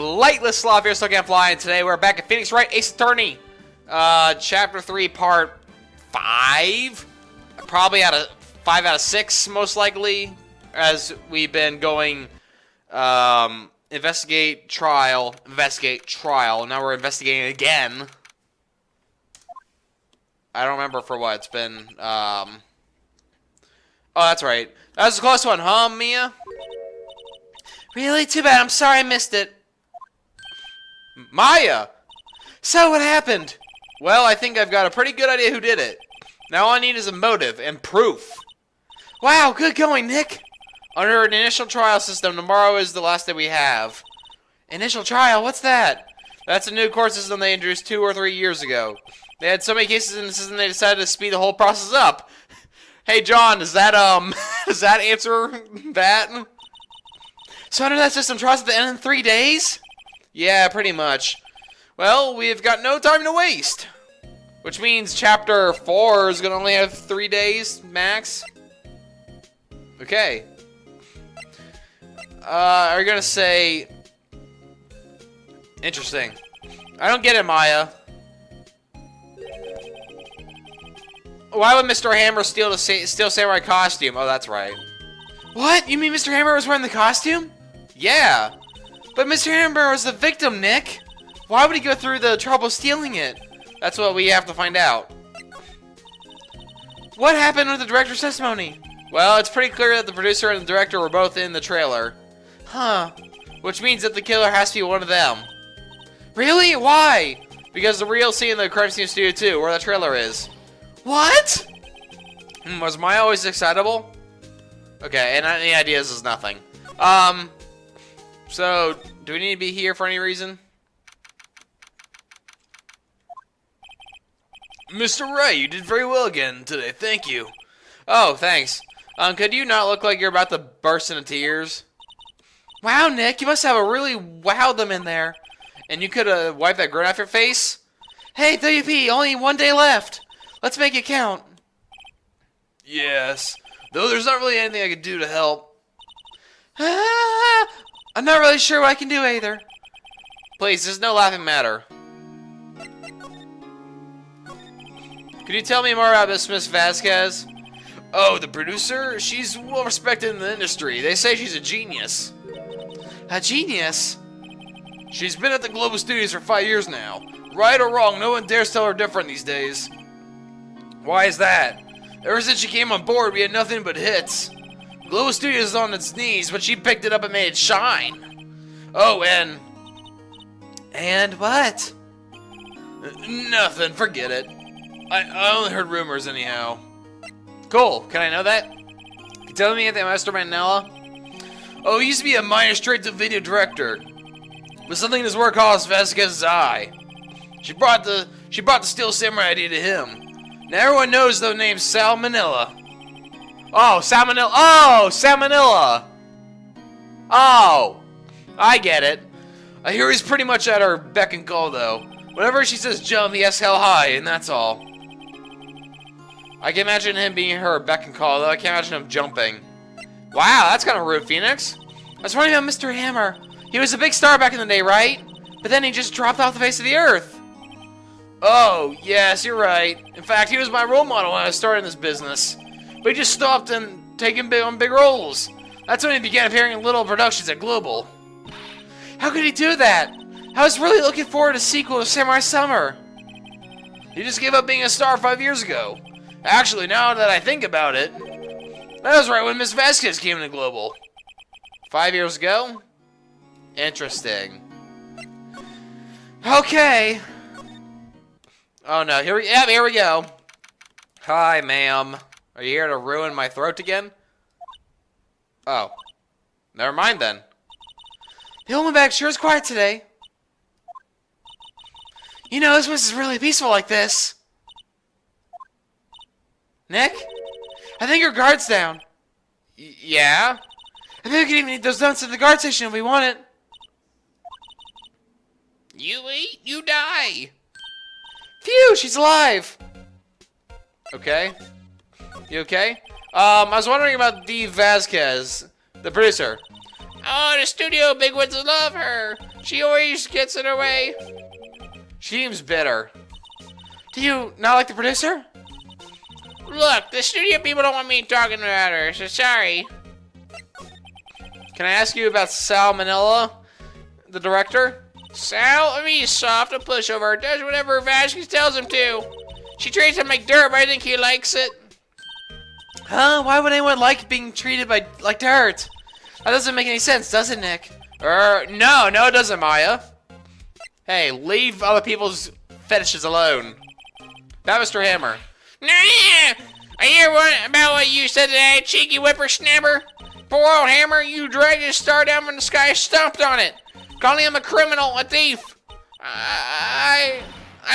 Flightless, Sloth here, still can't fly, and today we're back at Phoenix Wright, Ace Attorney, Chapter 3, Part 5, probably 5 out of 6, most likely, as we've been going, investigate, trial, now we're investigating again. I don't remember for what, it's been, oh, that's right, that was a close one, huh, Mia? Really? Too bad. I'm sorry I missed it. Maya! So, what happened? Well, I think I've got a pretty good idea who did it. Now all I need is a motive and proof. Wow, good going, Nick. Under an initial trial system, tomorrow is the last day we have. Initial trial? What's that? That's a new court system they introduced 2 or 3 years ago. They had so many cases in the system they decided to speed the whole process up. Hey, John, does that, does that answer that? So under that system, trials at the end in 3 days? Yeah, pretty much. Well, we've got no time to waste. Which means Chapter 4 is going to only have 3 days, max. Okay. Are you going to say... Interesting. I don't get it, Maya. Why would Mr. Hammer steal Samurai costume? Oh, that's right. What? You mean Mr. Hammer was wearing the costume? Yeah, but Mr. Hammer was the victim, Nick. Why would he go through the trouble stealing it? That's what we have to find out. What happened with the director's testimony? Well, it's pretty clear that the producer and the director were both in the trailer. Huh. Which means that the killer has to be one of them. Really? Why? Because the real scene in the crime scene studio 2, where the trailer is. What? Was Maya always excitable? Okay, and any ideas is nothing. So, do we need to be here for any reason? Mr. Wright, you did very well again today, thank you. Oh, thanks. Could you not look like you're about to burst into tears? Wow, Nick, you must have really wowed them in there. And you could have wiped that grin off your face? Hey, WP, only 1 day left. Let's make it count. Yes, though there's not really anything I could do to help. I'm not really sure what I can do either. Please, there's no laughing matter. Could you tell me more about Miss Vasquez? Oh, the producer? She's well respected in the industry. They say she's a genius. A genius? She's been at the Global Studios for 5 years now. Right or wrong, no one dares tell her different these days. Why is that? Ever since she came on board, we had nothing but hits. Global Studios is on its knees, but she picked it up and made it shine. Oh, and... And what? Nothing, forget it. I only heard rumors anyhow. Cool, can I know that? Can you tell me anything about Mr. Manella? Oh, he used to be a minor straight-to-video director. But something in his work caught Vasquez's eye. She brought the Steel Samurai idea to him. Now everyone knows the name Salmonella. Oh, Salmonella. Oh, Salmonella. Oh, I get it. I hear he's pretty much at her beck and call, though. Whenever she says jump, he asks how high, and that's all. I can imagine him being her beck and call, though I can't imagine him jumping. Wow, that's kind of rude, Phoenix. I was wondering about Mr. Hammer. He was a big star back in the day, right? But then he just dropped off the face of the earth. Oh, yes, you're right. In fact, he was my role model when I was starting this business. But he just stopped and taking big roles. That's when he began appearing in little productions at Global. How could he do that? I was really looking forward to a sequel to Samurai Summer. He just gave up being a star 5 years ago. Actually, now that I think about it, that was right when Miss Vasquez came to Global. 5 years ago? Interesting. Okay. Oh no, here we go. Hi, ma'am. Are you here to ruin my throat again? Oh. Never mind then. The old bag sure is quiet today. You know, this place is really peaceful like this. Nick? I think your guard's down. Yeah? I think we can even eat those donuts at the guard station if we want it. You eat, you die. Phew, she's alive. Okay. You okay? I was wondering about Dee Vasquez, the producer. Oh, the studio bigwigs love her. She always gets in her way. She seems bitter. Do you not like the producer? Look, the studio people don't want me talking about her, so sorry. Can I ask you about Sal Manila, the director? Sal, I mean, he's soft, a pushover, does whatever Vasquez tells him to. She treats him like dirt, but I think he likes it. Huh? Why would anyone like being treated like dirt? That doesn't make any sense, does it, Nick? No, it doesn't, Maya. Hey, leave other people's fetishes alone. That, Mr. Hammer. Nah, I hear about what you said today, cheeky whippersnapper. Poor old Hammer, you dragged his star down from the sky, stomped on it, calling him a criminal, a thief. I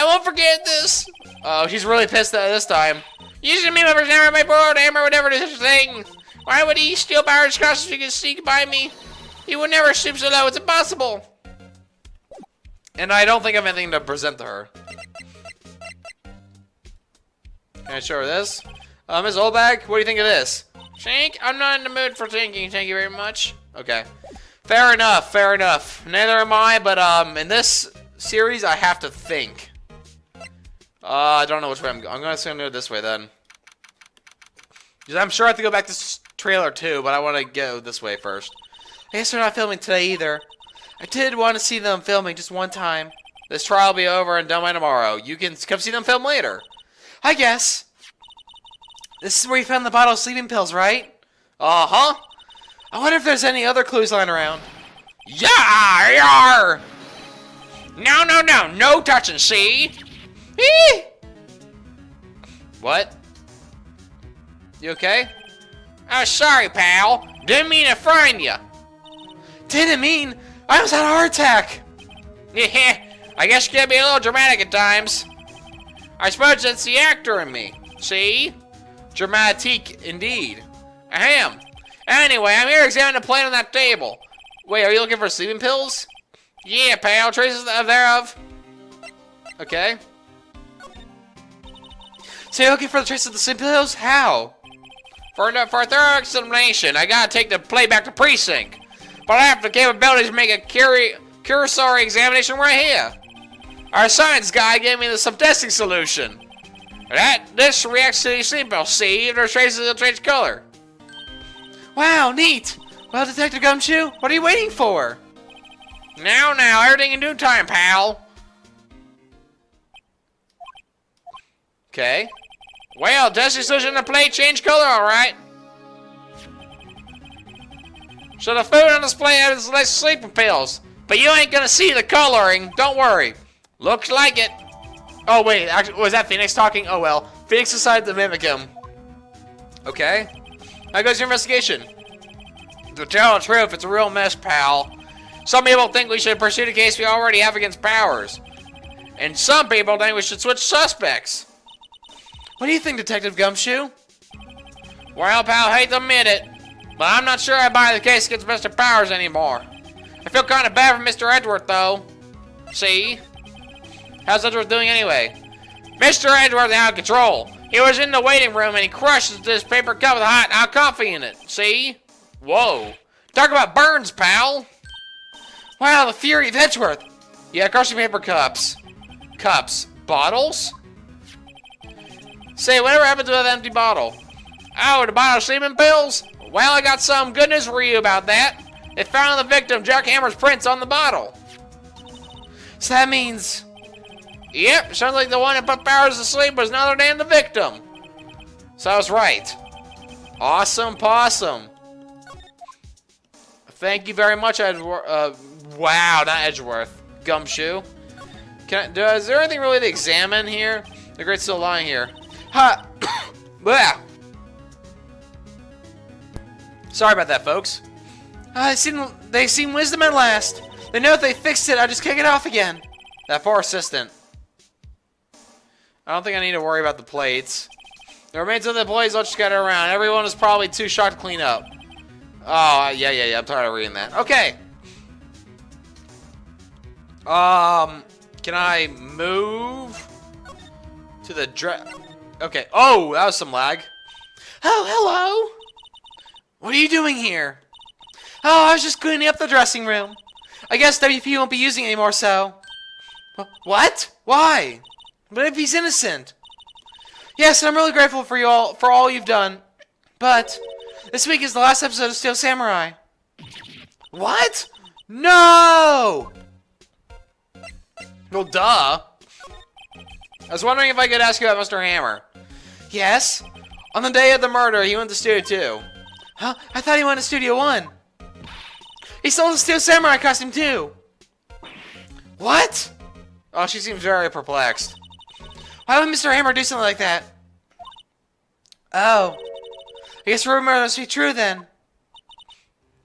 won't forget this. Oh, she's really pissed at this time. You used to be whippersnapper, my poor old Hammer would never do such a thing. Why would he steal powers across so he could sneak by me? He would never stoop so low, it's impossible. And I don't think I have anything to present to her. Can I show her this? Ms. Olbag, what do you think of this? Shank, I'm not in the mood for thinking, thank you very much. Okay. Fair enough, fair enough. Neither am I, but in this series, I have to think. I don't know which way I'm going to do it this way, then. I'm sure I have to go back to this trailer, too, but I want to go this way first. I guess they're not filming today, either. I did want to see them filming just one time. This trial will be over and done by tomorrow. You can come see them film later. I guess. This is where you found the bottle of sleeping pills, right? Uh-huh. I wonder if there's any other clues lying around. Yar! No, no touching, see? Eee! What? You okay? Oh, sorry, pal. Didn't mean to frighten you. Didn't mean? I almost had a heart attack. Yeah, I guess you gotta be a little dramatic at times. I suppose that's the actor in me. See? Dramatique, indeed. Ahem. Anyway, I'm here examining the plate on that table. Wait, are you looking for sleeping pills? Yeah, pal. Traces thereof. Okay. So you're looking for the traces of the sleeping pills? How? For a thorough explanation, I gotta take the plate back to precinct. But I have the capability to make a cursory examination right here. Our science guy gave me some testing solution. This reacts to the sleep pills. See if there's traces of change color. Wow, neat. Well, Detective Gumshoe, what are you waiting for? Now, everything in due time, pal. Okay. Well, testing solution on the plate change color, all right. So the food on display has less sleeping pills, but you ain't gonna see the coloring. Don't worry. Looks like it. Oh wait, actually, was that Phoenix talking? Oh well. Phoenix decided to mimic him. Okay. How goes your investigation? To tell the truth, it's a real mess, pal. Some people think we should pursue the case we already have against Powers. And some people think we should switch suspects. What do you think, Detective Gumshoe? Well, pal, hate to admit it, but I'm not sure I buy the case against Mr. Powers anymore. I feel kind of bad for Mr. Edgeworth, though. See? How's Edgeworth doing anyway? Mr. Edgeworth is out of control. He was in the waiting room and he crushed this paper cup with hot coffee in it. See? Whoa. Talk about burns, pal. Wow, the fury of Edgeworth. Yeah, crushing paper cups. Cups. Bottles? Say, whatever happened to that empty bottle? Oh, the bottle of sleeping pills? Well, I got some good news for you about that. They found the victim, Jack Hammer's prints on the bottle. So that means... Yep, sounds like the one that put Powers to sleep was none other than the victim. So I was right. Awesome possum. Thank you very much, Edgeworth. Wow, not Edgeworth. Gumshoe. Is there anything really to examine here? The Great's still lying here. Ha! Blah! Sorry about that, folks. They seem wisdom at last. They know if they fixed it, I'll just kick it off again. That poor assistant. I don't think I need to worry about the plates. The remains of the plates all scattered around. Everyone is probably too shocked to clean up. Oh, yeah. I'm tired of reading that. Okay. Can I move to the Okay. Oh, that was some lag. Oh, hello. What are you doing here? Oh, I was just cleaning up the dressing room. I guess WP won't be using it anymore, so... What? Why? What if he's innocent? Yes, I'm really grateful for all you've done. But this week is the last episode of Steel Samurai. What? No! Well, duh. I was wondering if I could ask you about Mr. Hammer. Yes? On the day of the murder, he went to Studio 2. Huh? I thought he went to Studio 1. He stole the Steel Samurai costume, too. What? Oh, she seems very perplexed. Why would Mr. Hammer do something like that? Oh. I guess the rumor must be true, then.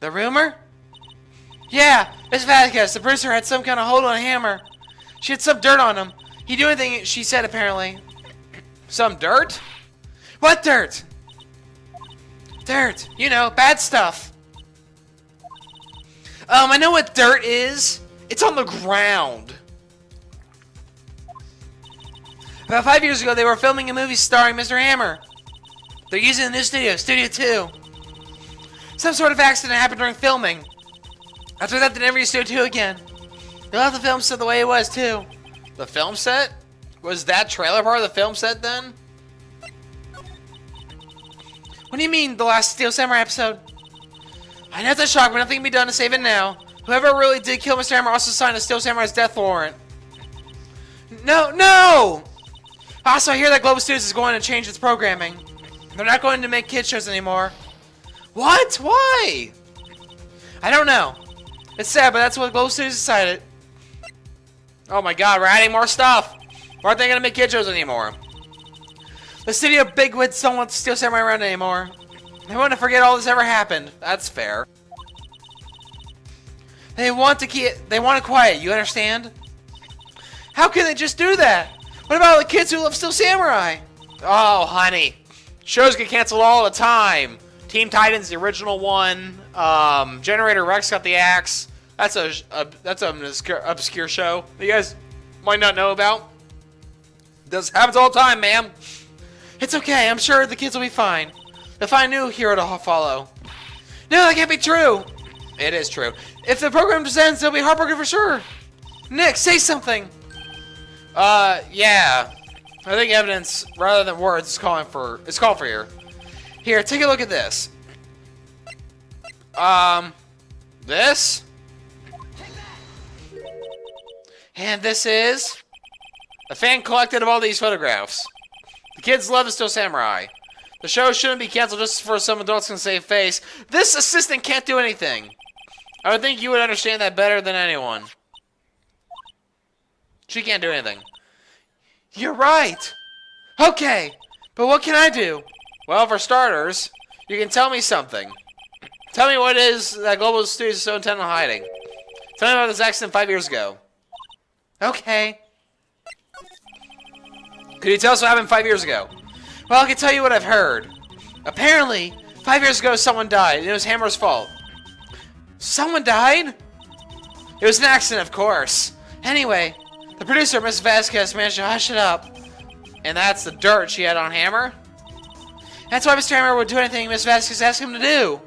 The rumor? Yeah, Miss Vasquez, the producer, had some kind of hold on Hammer. She had some dirt on him. He'd do anything she said, apparently. Some dirt? What dirt? Dirt. You know, bad stuff. I know what dirt is. It's on the ground. About 5 years ago, they were filming a movie starring Mr. Hammer. They're using a new studio, Studio 2. Some sort of accident happened during filming. After that, they never used Studio 2 again. They left the film set the way it was, too. The film set? Was that trailer part of the film set, then? What do you mean, the last Steel Samurai episode? I know it's a shock, but nothing can be done to save it now. Whoever really did kill Mr. Hammer also signed a Steel Samurai's death warrant. No! Also, I hear that Global Studios is going to change its programming. They're not going to make kids shows anymore. What? Why? I don't know. It's sad, but that's what Global Studios decided. Oh my god, we're adding more stuff! Why aren't they going to make kid shows anymore? The studio bigwigs don't want Steel Samurai around anymore. They want to forget all this ever happened. That's fair. They want it quiet, you understand? How can they just do that? What about all the kids who love Steel Samurai? Oh, honey. Shows get canceled all the time. Teen Titans, the original one. Generator Rex got the axe. That's an obscure show that you guys might not know about. This happens all the time, ma'am. It's okay. I'm sure the kids will be fine. They'll find a new hero to follow. No, that can't be true. It is true. If the program just ends, they'll be heartbroken for sure. Nick, say something. Yeah. I think evidence rather than words is called for here. Here, take a look at this. This? And this is a fan collected of all these photographs. The kids love the Steel Samurai. The show shouldn't be canceled just for some adults can save face. This assistant can't do anything. I would think you would understand that better than anyone. She can't do anything. You're right. Okay, but what can I do? Well, for starters, you can tell me something. Tell me what it is that Global Studios is so intent on hiding. Tell me about this accident 5 years ago. Okay. Could you tell us what happened 5 years ago? Well, I can tell you what I've heard. Apparently, 5 years ago someone died, and it was Hammer's fault. Someone died? It was an accident, of course. Anyway, the producer, Miss Vasquez, managed to hush it up. And that's the dirt she had on Hammer? That's why Mr. Hammer would do anything Miss Vasquez asked him to do.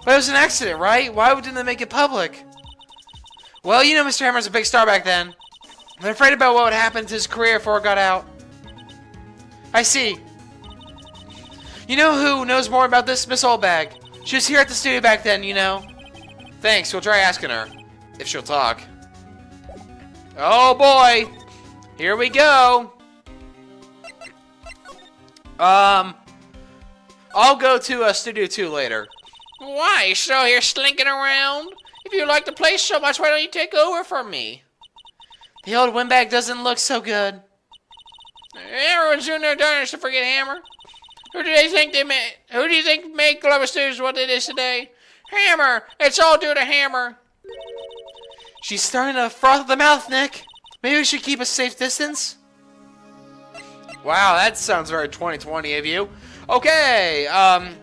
But it was an accident, right? Why didn't they make it public? Well, you know Mr. Hammer's a big star back then. They're afraid about what would happen to his career before it got out. I see. You know who knows more about this? Miss Oldbag. She was here at the studio back then, you know. Thanks, we'll try asking her. If she'll talk. Oh boy! Here we go! I'll go to Studio 2 later. Why? You're still here slinking around? If you like the place so much, why don't you take over from me? The old windbag doesn't look so good. Everyone's doing their darnest to forget Hammer. Who do you think made Global Studios what it is today? Hammer! It's all due to Hammer. She's starting to froth at the mouth, Nick. Maybe we should keep a safe distance? Wow, that sounds very 2020 of you. Okay, I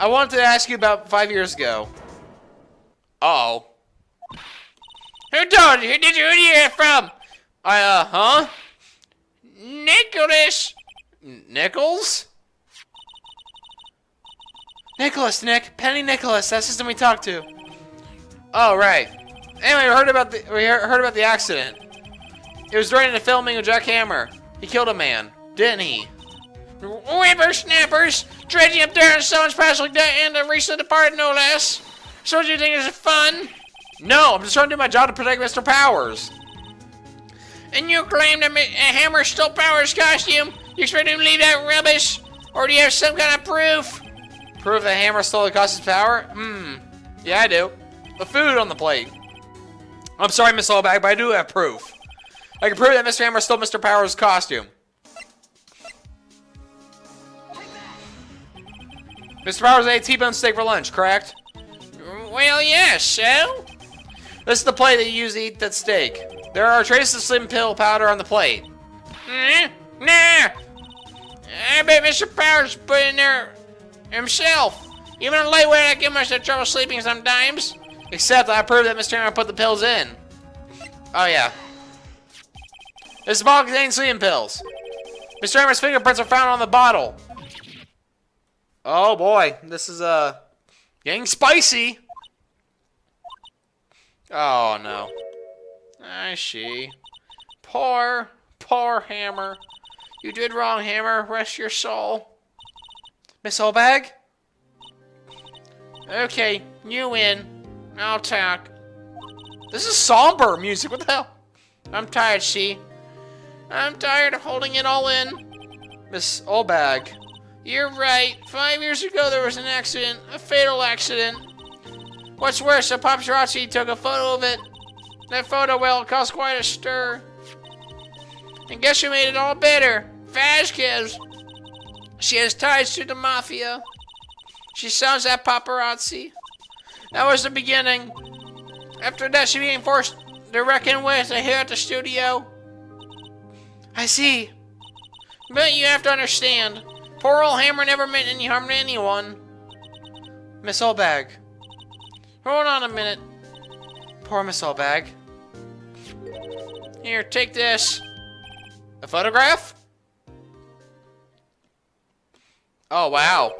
wanted to ask you about 5 years ago. Uh-oh. Who told you? Who did you hear it from? Huh? Nicholas. Nichols? Nicholas, Nick. Penny Nicholas. That's the system we talked to. Oh, right. Anyway, we heard about the accident. It was during the filming of Jack Hammer. He killed a man, didn't he? Whippersnappers! Dredging up there on someone's past like that and recently departed, no less. So what do you think is fun? No, I'm just trying to do my job to protect Mr. Powers. And you claim that Hammer stole Powers' costume? You expect him to leave that rubbish? Or do you have some kind of proof? Proof that Hammer stole the costume's power? Yeah, I do. The food on the plate. I'm sorry, Miss Allbag, but I do have proof. I can prove that Mr. Hammer stole Mr. Powers' costume. Mr. Powers ate T-bone steak for lunch, correct? Well, yes, so? This is the plate that you use to eat that steak. There are traces of slim pill powder on the plate. Nah. I bet Mr. Powers put it in there himself. Even a lightweight like him must have trouble sleeping sometimes. Except I proved that Mr. Hammer put the pills in. Oh, yeah. This bottle contains sleeping pills. Mr. Hammer's fingerprints are found on the bottle. Oh boy, this is getting spicy. Oh no. I see. Poor Hammer. You did wrong, Hammer. Rest your soul. Miss Allbag? Okay, you win. I'll talk. This is somber music. What the hell? I'm tired, see? I'm tired of holding it all in. Miss Allbag. You're right. 5 years ago there was an accident. A fatal accident. What's worse, a paparazzi took a photo of it. That photo, well, caused quite a stir. And guess who made it all better? Vasquez. She has ties to the mafia. She sells that paparazzi. That was the beginning. After that, she became forced to reckon with here at the studio. I see. But you have to understand. Poor old Hammer never meant any harm to anyone. Miss Allbag. Hold on a minute. Poor Miss Allbag. Here, take this. A photograph? Oh, wow.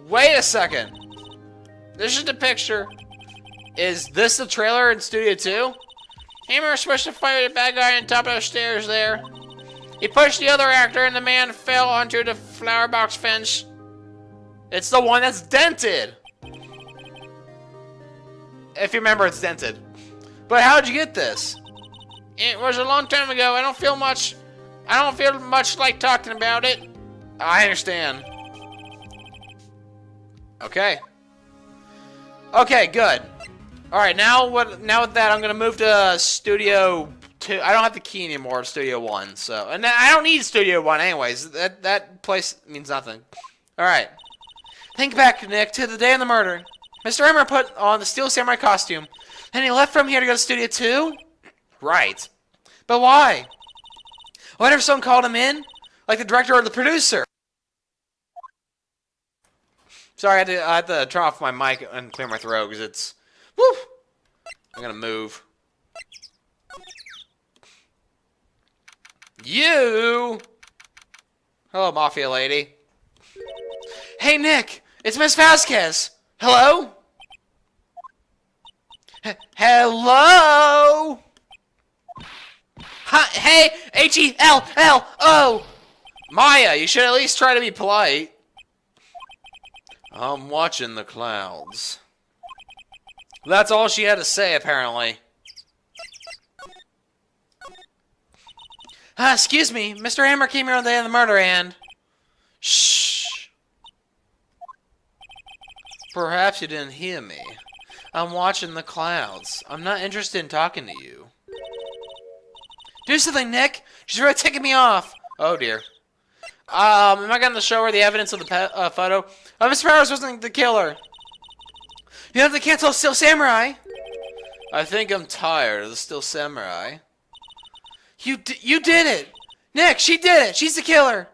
Wait a second. This is the picture. Is this the trailer in Studio 2? Hammer was supposed to fight a bad guy on top of the stairs there. He pushed the other actor and the man fell onto the flower box fence. It's the one that's dented. If you remember, it's dented. But how'd you get this? It was a long time ago. I don't feel much like talking about it. I understand. Okay. Okay, good. Alright, now with that, I'm gonna move to Studio 2. I don't have the key anymore, Studio 1, so. And I don't need Studio 1 anyways. That place means nothing. Alright. Think back, Nick, to the day of the murder. Mr. Hammer put on the Steel Samurai costume, and he left from here to go to Studio 2? Right. But why? What if someone called him in? Like the director or the producer? Sorry, I had to turn off my mic and clear my throat, because it's... Woo! I'm gonna move. You! Hello, Mafia lady. Hey, Nick! It's Miss Vasquez! Hello? Hello? Hi, hey! H-E-L-L-O! Maya, you should at least try to be polite. I'm watching the clouds. That's all she had to say, apparently. Excuse me. Mr. Hammer came here on the day of the murder and... Shh. Perhaps you didn't hear me. I'm watching the clouds. I'm not interested in talking to you. Do something, Nick. She's really ticking me off. Oh, dear. Am I going to show her the evidence of the photo? Mr. Powers wasn't the killer. You have to cancel Steel Samurai. I think I'm tired of the Steel Samurai. You did it! Nick, she did it! She's the killer!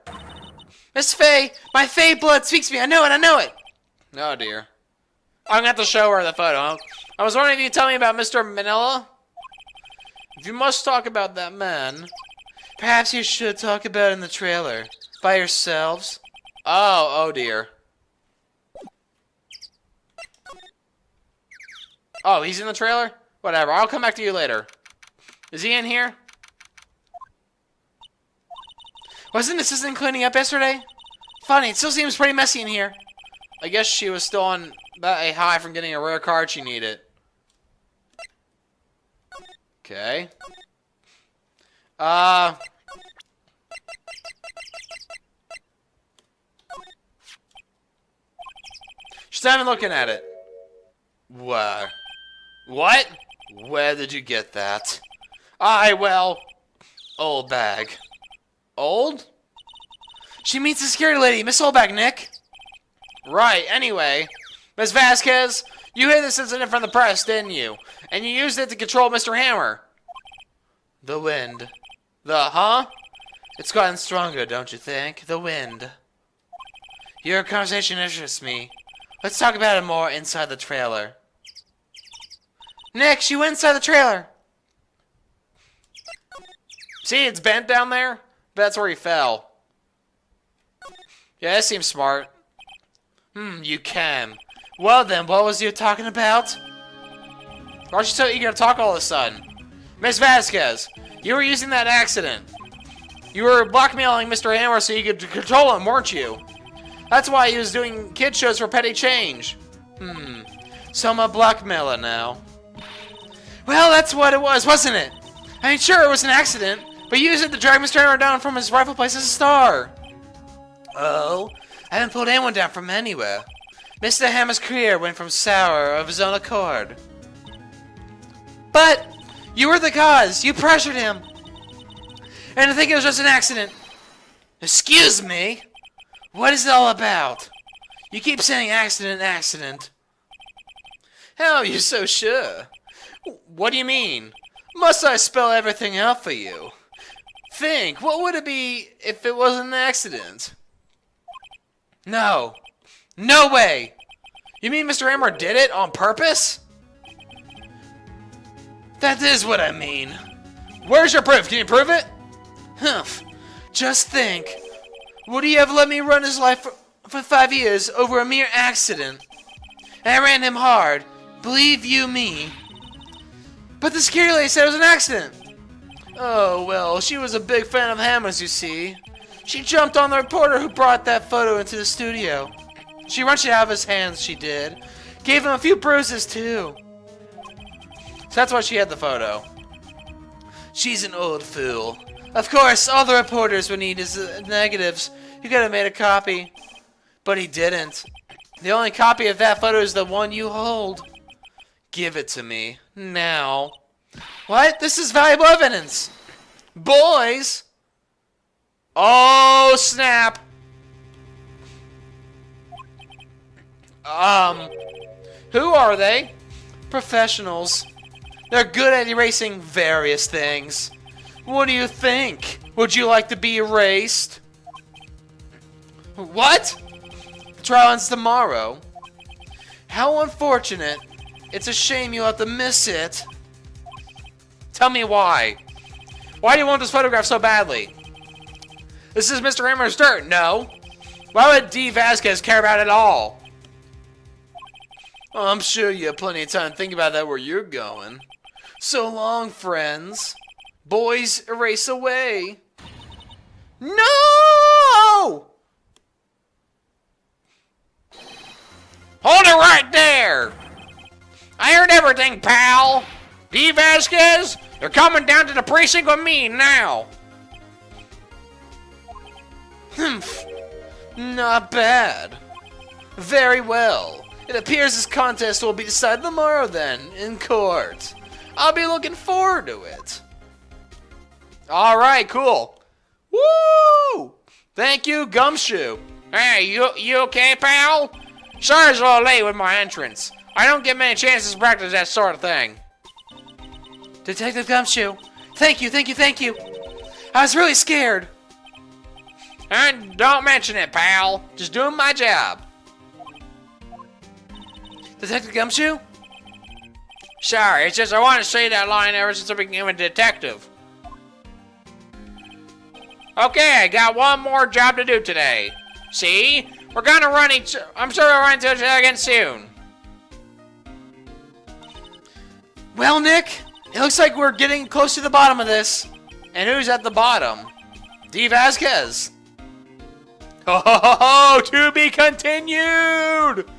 Miss Faye, my Faye blood speaks to me. I know it! Oh, dear. I'm gonna have to show her the photo. I was wondering if you could tell me about Mr. Manila? If you must talk about that man, perhaps you should talk about it in the trailer. By yourselves. Oh dear. Oh, he's in the trailer? Whatever, I'll come back to you later. Is he in here? Wasn't the assistant cleaning up yesterday? Funny, it still seems pretty messy in here. I guess she was still on a high from getting a rare card she needed. Okay. She's not even looking at it. What? What? Where did you get that? Well, old bag. Old? She meets the security lady, Miss Oldbag, Nick. Right, anyway. Miss Vasquez, you hid this incident from the press, didn't you? And you used it to control Mr. Hammer. The wind. Huh? It's gotten stronger, don't you think? The wind. Your conversation interests me. Let's talk about it more inside the trailer. Nick, she went inside the trailer. See, it's bent down there? That's where he fell. Yeah, that seems smart. You can. Well then, what was you talking about? Why are you so eager to talk all of a sudden? Miss Vasquez, you were using that accident. You were blackmailing Mr. Hammer so you could control him, weren't you? That's why he was doing kid shows for petty change. So I'm a blackmailer now. Well, that's what it was, wasn't it? I mean, sure, it was an accident, but you used it to drag Mr. Hammer down from his rightful place as a star. Oh, I haven't pulled anyone down from anywhere. Mr. Hammer's career went from sour of his own accord. But you were the cause. You pressured him. And I think it was just an accident. Excuse me? What is it all about? You keep saying accident, accident. How are you so sure? What do you mean? Must I spell everything out for you? Think, what would it be if it wasn't an accident? No. No way! You mean Mr. Hammer did it on purpose? That is what I mean. Where's your proof? Can you prove it? Humph. Just think. Would he have let me run his life for 5 years over a mere accident? And I ran him hard. Believe you me. But the security lady said it was an accident. Oh, well, she was a big fan of Hammer's, you see. She jumped on the reporter who brought that photo into the studio. She wrenched it out of his hands, she did. Gave him a few bruises, too. So that's why she had the photo. She's an old fool. Of course, all the reporters would need his negatives. You could have made a copy. But he didn't. The only copy of that photo is the one you hold. Give it to me. Now. What? This is valuable evidence. Boys! Oh, snap! Who are they? Professionals. They're good at erasing various things. What do you think? Would you like to be erased? What? The trial ends tomorrow. How unfortunate. It's a shame you'll have to miss it. Tell me why. Why do you want this photograph so badly? This is Mr. Hammer's dirt, no? Why would D. Vasquez care about it all? Oh, I'm sure you have plenty of time to think about that where you're going. So long, friends. Boys, erase away. No! Hold it right there! I heard everything, pal! D. Vasquez, you're coming down to the precinct with me now! Humph. Not bad. Very well. It appears this contest will be decided tomorrow then, in court. I'll be looking forward to it. Alright, cool. Woo! Thank you, Gumshoe. Hey, you okay, pal? Sorry it's a little late with my entrance. I don't get many chances to practice that sort of thing. Detective Gumshoe, thank you, thank you, thank you. I was really scared. And don't mention it, pal. Just doing my job. Detective Gumshoe? Sorry, it's just I wanted to say that line ever since I became a detective. Okay, I got one more job to do today. See? We're gonna run I'm sure we'll run into each other again soon. Well, Nick, it looks like we're getting close to the bottom of this. And who's at the bottom? D. Vasquez. Oh, to be continued!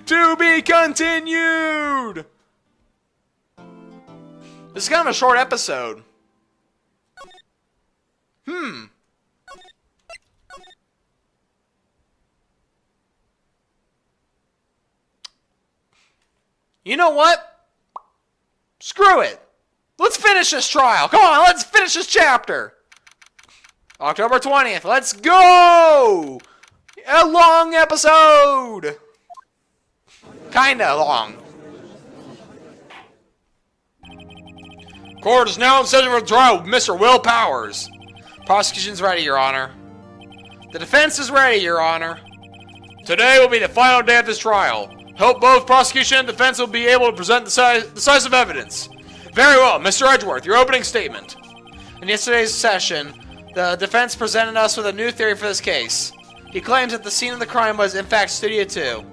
To be continued! This is kind of a short episode. You know what? Screw it. Let's finish this trial. Come on, let's finish this chapter. October 20th. Let's go! A long episode. Kinda long. Court is now in session for the trial with Mr. Will Powers. Prosecution's ready, Your Honor. The defense is ready, Your Honor. Today will be the final day of this trial. Hope both prosecution and defense will be able to present decisive evidence. Very well, Mr. Edgeworth, your opening statement. In yesterday's session, the defense presented us with a new theory for this case. He claims that the scene of the crime was, in fact, Studio 2.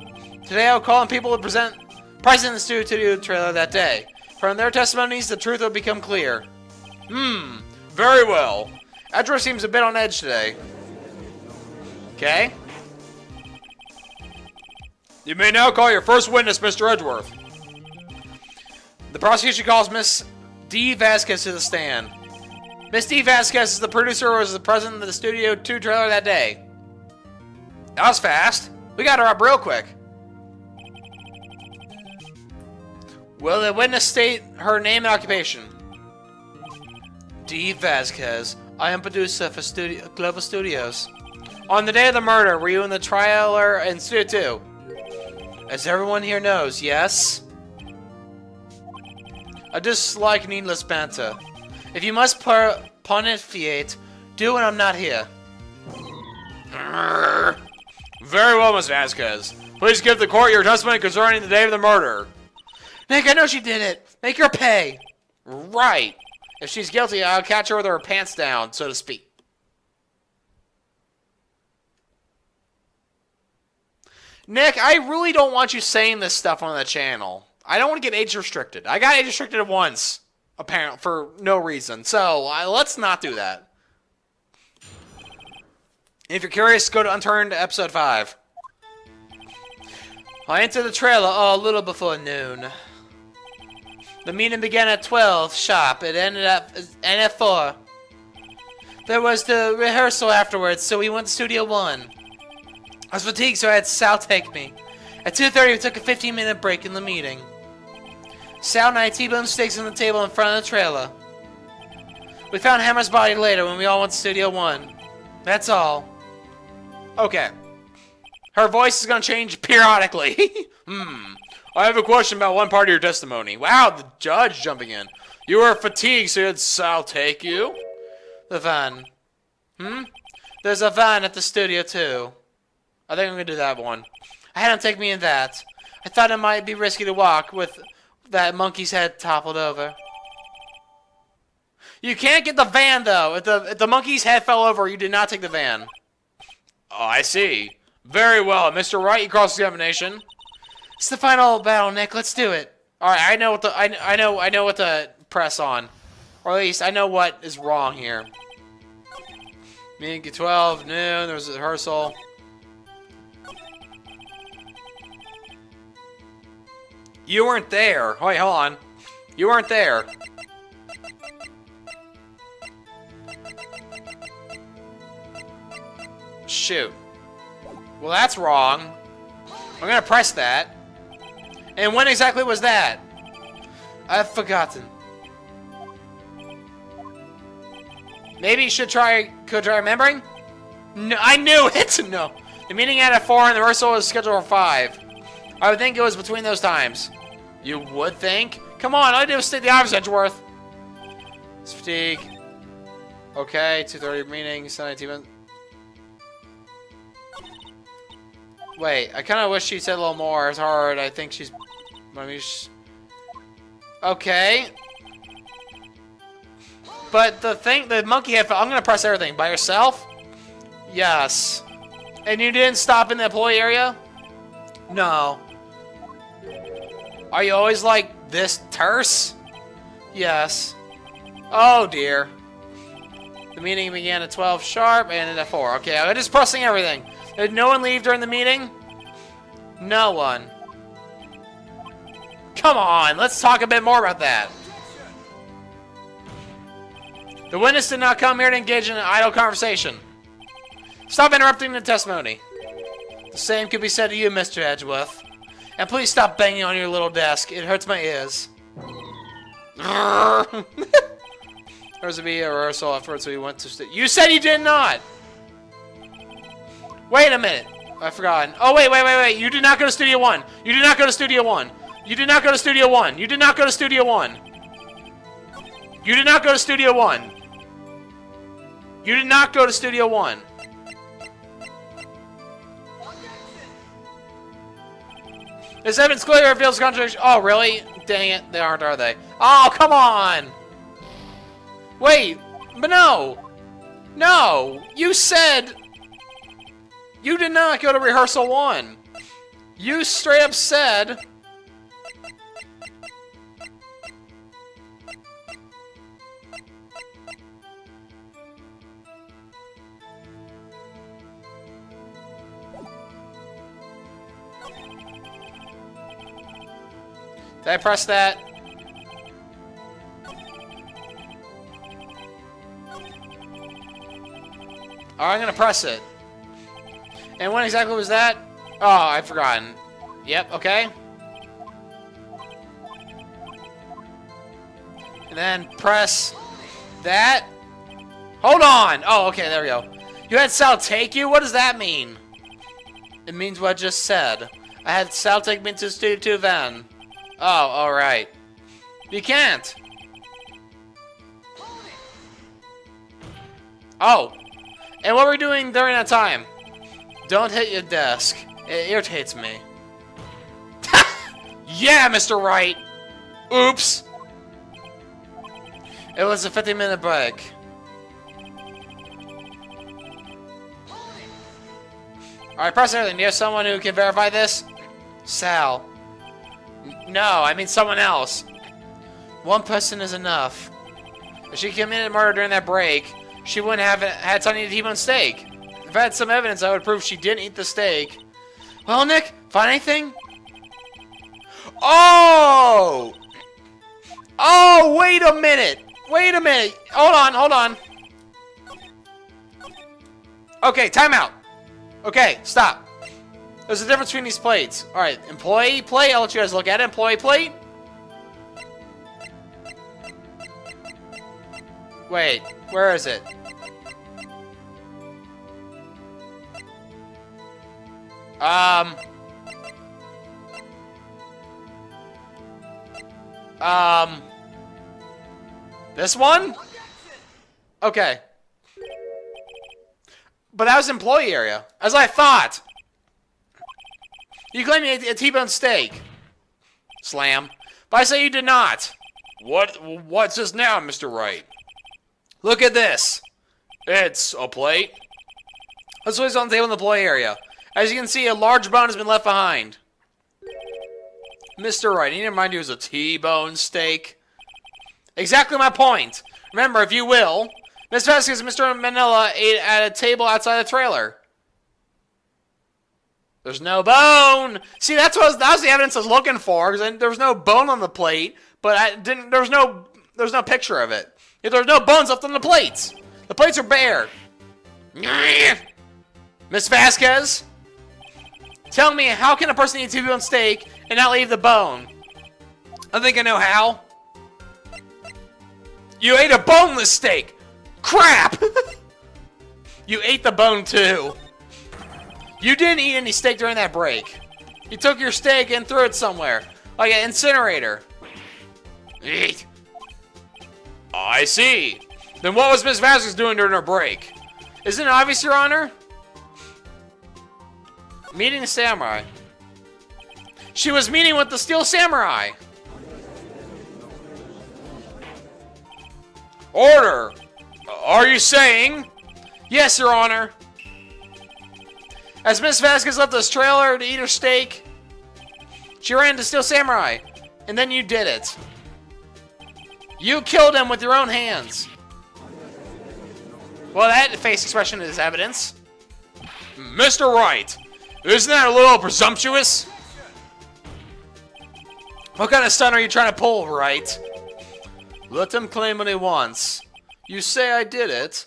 Today, I'll call on people to present in the Studio 2 trailer that day. From their testimonies, the truth will become clear. Very well. Edgeworth seems a bit on edge today. Okay. You may now call your first witness, Mr. Edgeworth. The prosecution calls Miss D. Vasquez to the stand. Miss D. Vasquez is the producer or was the president of the Studio 2 trailer that day. That was fast. We got her up real quick. Will the witness state her name and occupation? D. Vasquez. I am producer for Global Studios. On the day of the murder, were you in the trailer in Studio 2? As everyone here knows, yes? I dislike needless banter. If you must pontificate, do when I'm not here. Very well, Miss Vasquez. Please give the court your testimony concerning the day of the murder. Nick, I know she did it. Make her pay. Right. If she's guilty, I'll catch her with her pants down, so to speak. Nick, I really don't want you saying this stuff on the channel. I don't want to get age restricted. I got age restricted once, apparently, for no reason. So, let's not do that. If you're curious, go to Unturned Episode 5. I entered the trailer a little before noon. The meeting began at 12 sharp. It ended at 4. There was the rehearsal afterwards, so we went to Studio 1. I was fatigued, so I had Sal take me. At 2:30, we took a 15-minute break in the meeting. Sal and I T-boned steaks on the table in front of the trailer. We found Hammer's body later when we all went to Studio 1. That's all. Okay. Her voice is going to change periodically. I have a question about one part of your testimony. Wow, the judge jumping in. You were fatigued, so you had Sal take you? The van. There's a van at the Studio 2. I think I'm going to do that one. I had him take me in that. I thought it might be risky to walk with that monkey's head toppled over. You can't get the van, though. If the monkey's head fell over, you did not take the van. Oh, I see. Very well. Mr. Wright, you cross-examination. It's the final battle, Nick. Let's do it. All right, I know what to press on, or at least I know what is wrong here. Meeting at 12 noon. There was a rehearsal. You weren't there. Wait, hold on. You weren't there. Shoot. Well, that's wrong. I'm gonna press that. And when exactly was that? I've forgotten. Maybe you could try remembering? No, I knew it! No. The meeting had at 4 and the rehearsal was scheduled for 5. I would think it was between those times. You would think? Come on, all I did was state the obvious, Edgeworth. It's fatigue. Okay, 2:30 meeting, Sunday team. Wait, I kind of wish she said a little more. It's hard. I think she's... Okay. But the monkey head... I'm going to press everything. By yourself? Yes. And you didn't stop in the employee area? No. Are you always like this terse? Yes. Oh, dear. The meeting began at 12 sharp and ended at 4. Okay, I'm just pressing everything. Did no one leave during the meeting? No one. Come on, let's talk a bit more about that. The witness did not come here to engage in an idle conversation. Stop interrupting the testimony. The same could be said to you, Mr. Edgeworth. And please stop banging on your little desk. It hurts my ears. There's to be a rehearsal afterwards, so we went to... You said you did not! Wait a minute. I've forgotten. Oh, wait. You did not go to Studio 1. You did not go to Studio 1. You did not go to Studio 1. You did not go to Studio 1. You did not go to Studio 1. You did not go to Studio 1. This evidence clearly reveals contradiction. Oh, really? Dang it. They aren't, are they? Oh, come on! Wait, but no! No! You said... You did not go to rehearsal 1. You straight up said... Did I press that? Oh, I'm gonna press it. And when exactly was that? Oh, I've forgotten. Yep, okay. And then press that. Hold on! Oh, okay, there we go. You had Sal take you? What does that mean? It means what I just said. I had Sal take me to Studio 2 van. Oh, alright. You can't! Oh! And what were we doing during that time? Don't hit your desk. It irritates me. Yeah, Mr. Wright! Oops! It was a 50-minute break. Alright, press everything. Do you have someone who can verify this? Sal. No, I mean someone else. One person is enough. If she committed murder during that break, she wouldn't have had time to eat a T-bone steak. If I had some evidence, I would prove she didn't eat the steak. Well, Nick, find anything? Oh! Oh, wait a minute! Wait a minute! Hold on. Okay, time out. Okay, stop. There's a difference between these plates. Alright, employee plate. I'll let you guys look at it. Employee plate. Wait, where is it? This one? Okay. But that was employee area, as I thought. You claimed you ate a T-bone steak. Slam. But I say you did not. What's this now, Mr. Wright? Look at this. It's a plate. Let's place it on the table in the employee area. As you can see, a large bone has been left behind. Mr. Wright, I need to remind you it was a T-bone steak. Exactly my point. Remember, if you will, Miss Vasquez and Mr. Manila ate at a table outside the trailer. There's no bone. See, that was the evidence I was looking for. Because there was no bone on the plate, but there was no picture of it. If there's no bones left on the plates. The plates are bare. Miss Vasquez, tell me, how can a person eat a T-bone steak and not leave the bone? I think I know how. You ate a boneless steak. Crap! You ate the bone too. You didn't eat any steak during that break. You took your steak and threw it somewhere, like an incinerator. Eat. I see. Then what was Miss Vasquez doing during her break? Isn't it obvious, Your Honor? Meeting the samurai. She was meeting with the Steel Samurai. Order! Are you saying? Yes, Your Honor. As Miss Vasquez left this trailer to eat her steak, she ran to Steel Samurai, and then you did it. You killed him with your own hands. Well, that face expression is evidence. Mr. Wright, isn't that a little presumptuous? What kind of stunt are you trying to pull, Wright? Let him claim what he wants. You say I did it?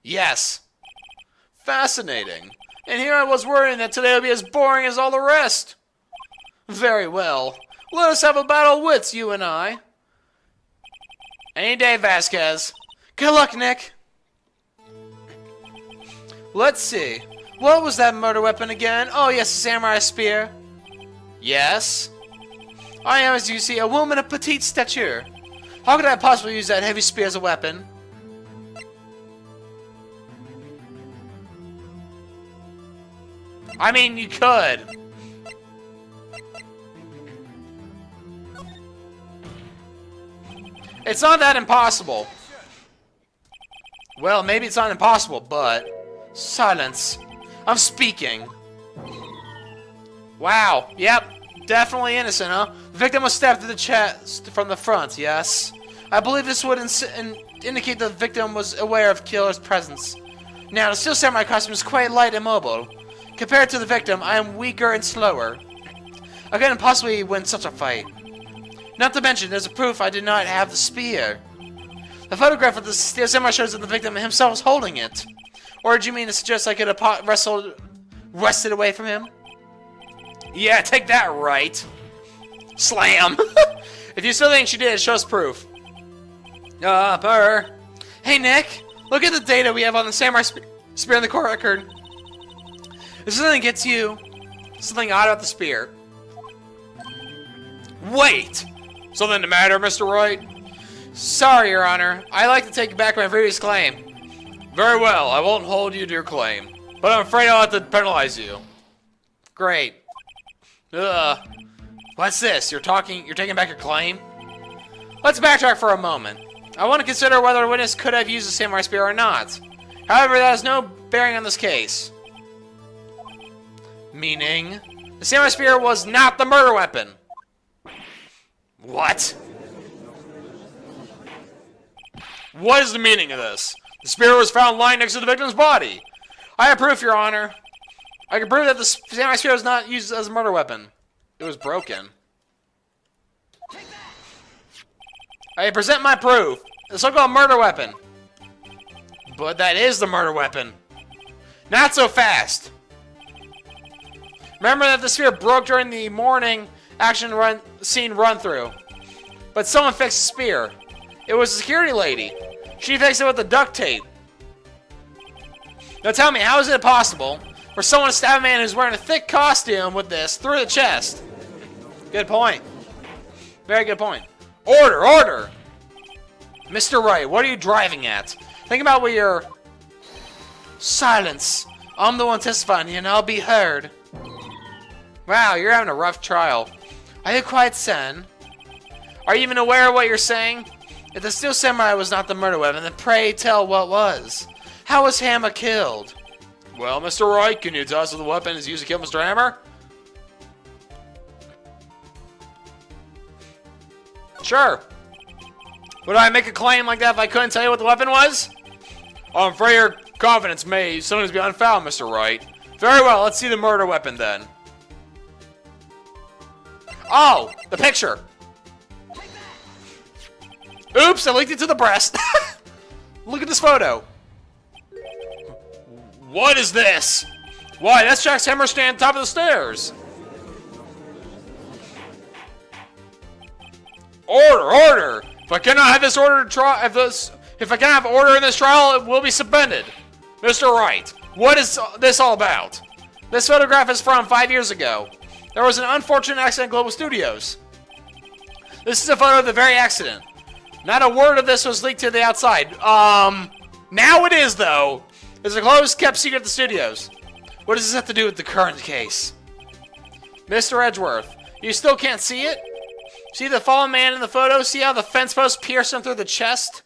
Yes. Fascinating. And here I was worrying that today would be as boring as all the rest. Very well. Let us have a battle of wits, you and I. Any day, Vasquez. Good luck, Nick. Let's see. What was that murder weapon again? Oh, yes, a samurai spear. Yes. I am, as you see, a woman of petite stature. How could I possibly use that heavy spear as a weapon? I mean, you could. It's not that impossible. Well, maybe it's not impossible, but... Silence. I'm speaking. Wow. Yep. Definitely innocent, huh? The victim was stabbed through the chest from the front, yes? I believe this would indicate the victim was aware of killer's presence. Now, the steel samurai costume is quite light and mobile. Compared to the victim, I am weaker and slower. I couldn't possibly win such a fight. Not to mention, there's a proof I did not have the spear. The photograph of the steel samurai shows that the victim himself was holding it. Or did you mean to suggest I could have wrested away from him? Yeah, take that, right. Slam! If you still think she did, show us proof. Hey, Nick! Look at the data we have on the samurai spear in the court record. If something gets you, something odd about the spear. Wait! Something the matter, Mr. Wright? Sorry, Your Honor. I'd like to take back my previous claim. Very well, I won't hold you to your claim. But I'm afraid I'll have to penalize you. Great. What's this? You're taking back your claim? Let's backtrack for a moment. I want to consider whether a witness could have used the samurai spear or not. However, that has no bearing on this case. Meaning? The samurai spear was not the murder weapon. What? What is the meaning of this? The spear was found lying next to the victim's body. I have proof, Your Honor. I can prove that the samurai spear was not used as a murder weapon. It was broken. I present my proof. The so-called murder weapon. But that is the murder weapon. Not so fast. Remember that the spear broke during the morning scene run-through. But someone fixed the spear. It was a security lady. She fixed it with the duct tape. Now tell me, how is it possible for someone to stab a man who's wearing a thick costume with this through the chest? Good point. Very good point. Order! Order! Mr. Wright, what are you driving at? Think about what you're... Silence. I'm the one testifying and I'll be heard. Wow, you're having a rough trial. Are you quiet, son? Are you even aware of what you're saying? If the steel samurai was not the murder weapon, then pray tell what was. How was Hammer killed? Well, Mr. Wright, can you tell us if the weapon is used to kill Mr. Hammer? Sure. Would I make a claim like that if I couldn't tell you what the weapon was? I'm afraid your confidence may sometimes be unfounded, Mr. Wright. Very well, let's see the murder weapon then. Oh, the picture. Oops, I linked it to the breast. Look at this photo. What is this? Why, that's Jack's hammer stand top of the stairs. Order, order! If I cannot have this order if I cannot have order in this trial, it will be suspended. Mr. Wright, what is this all about? This photograph is from 5 years ago. There was an unfortunate accident at Global Studios. This is a photo of the very accident. Not a word of this was leaked to the outside. Now it is, though. It's a closed, kept secret at the studios. What does this have to do with the current case? Mr. Edgeworth, you still can't see it? See the fallen man in the photo? See how the fence post pierced him through the chest?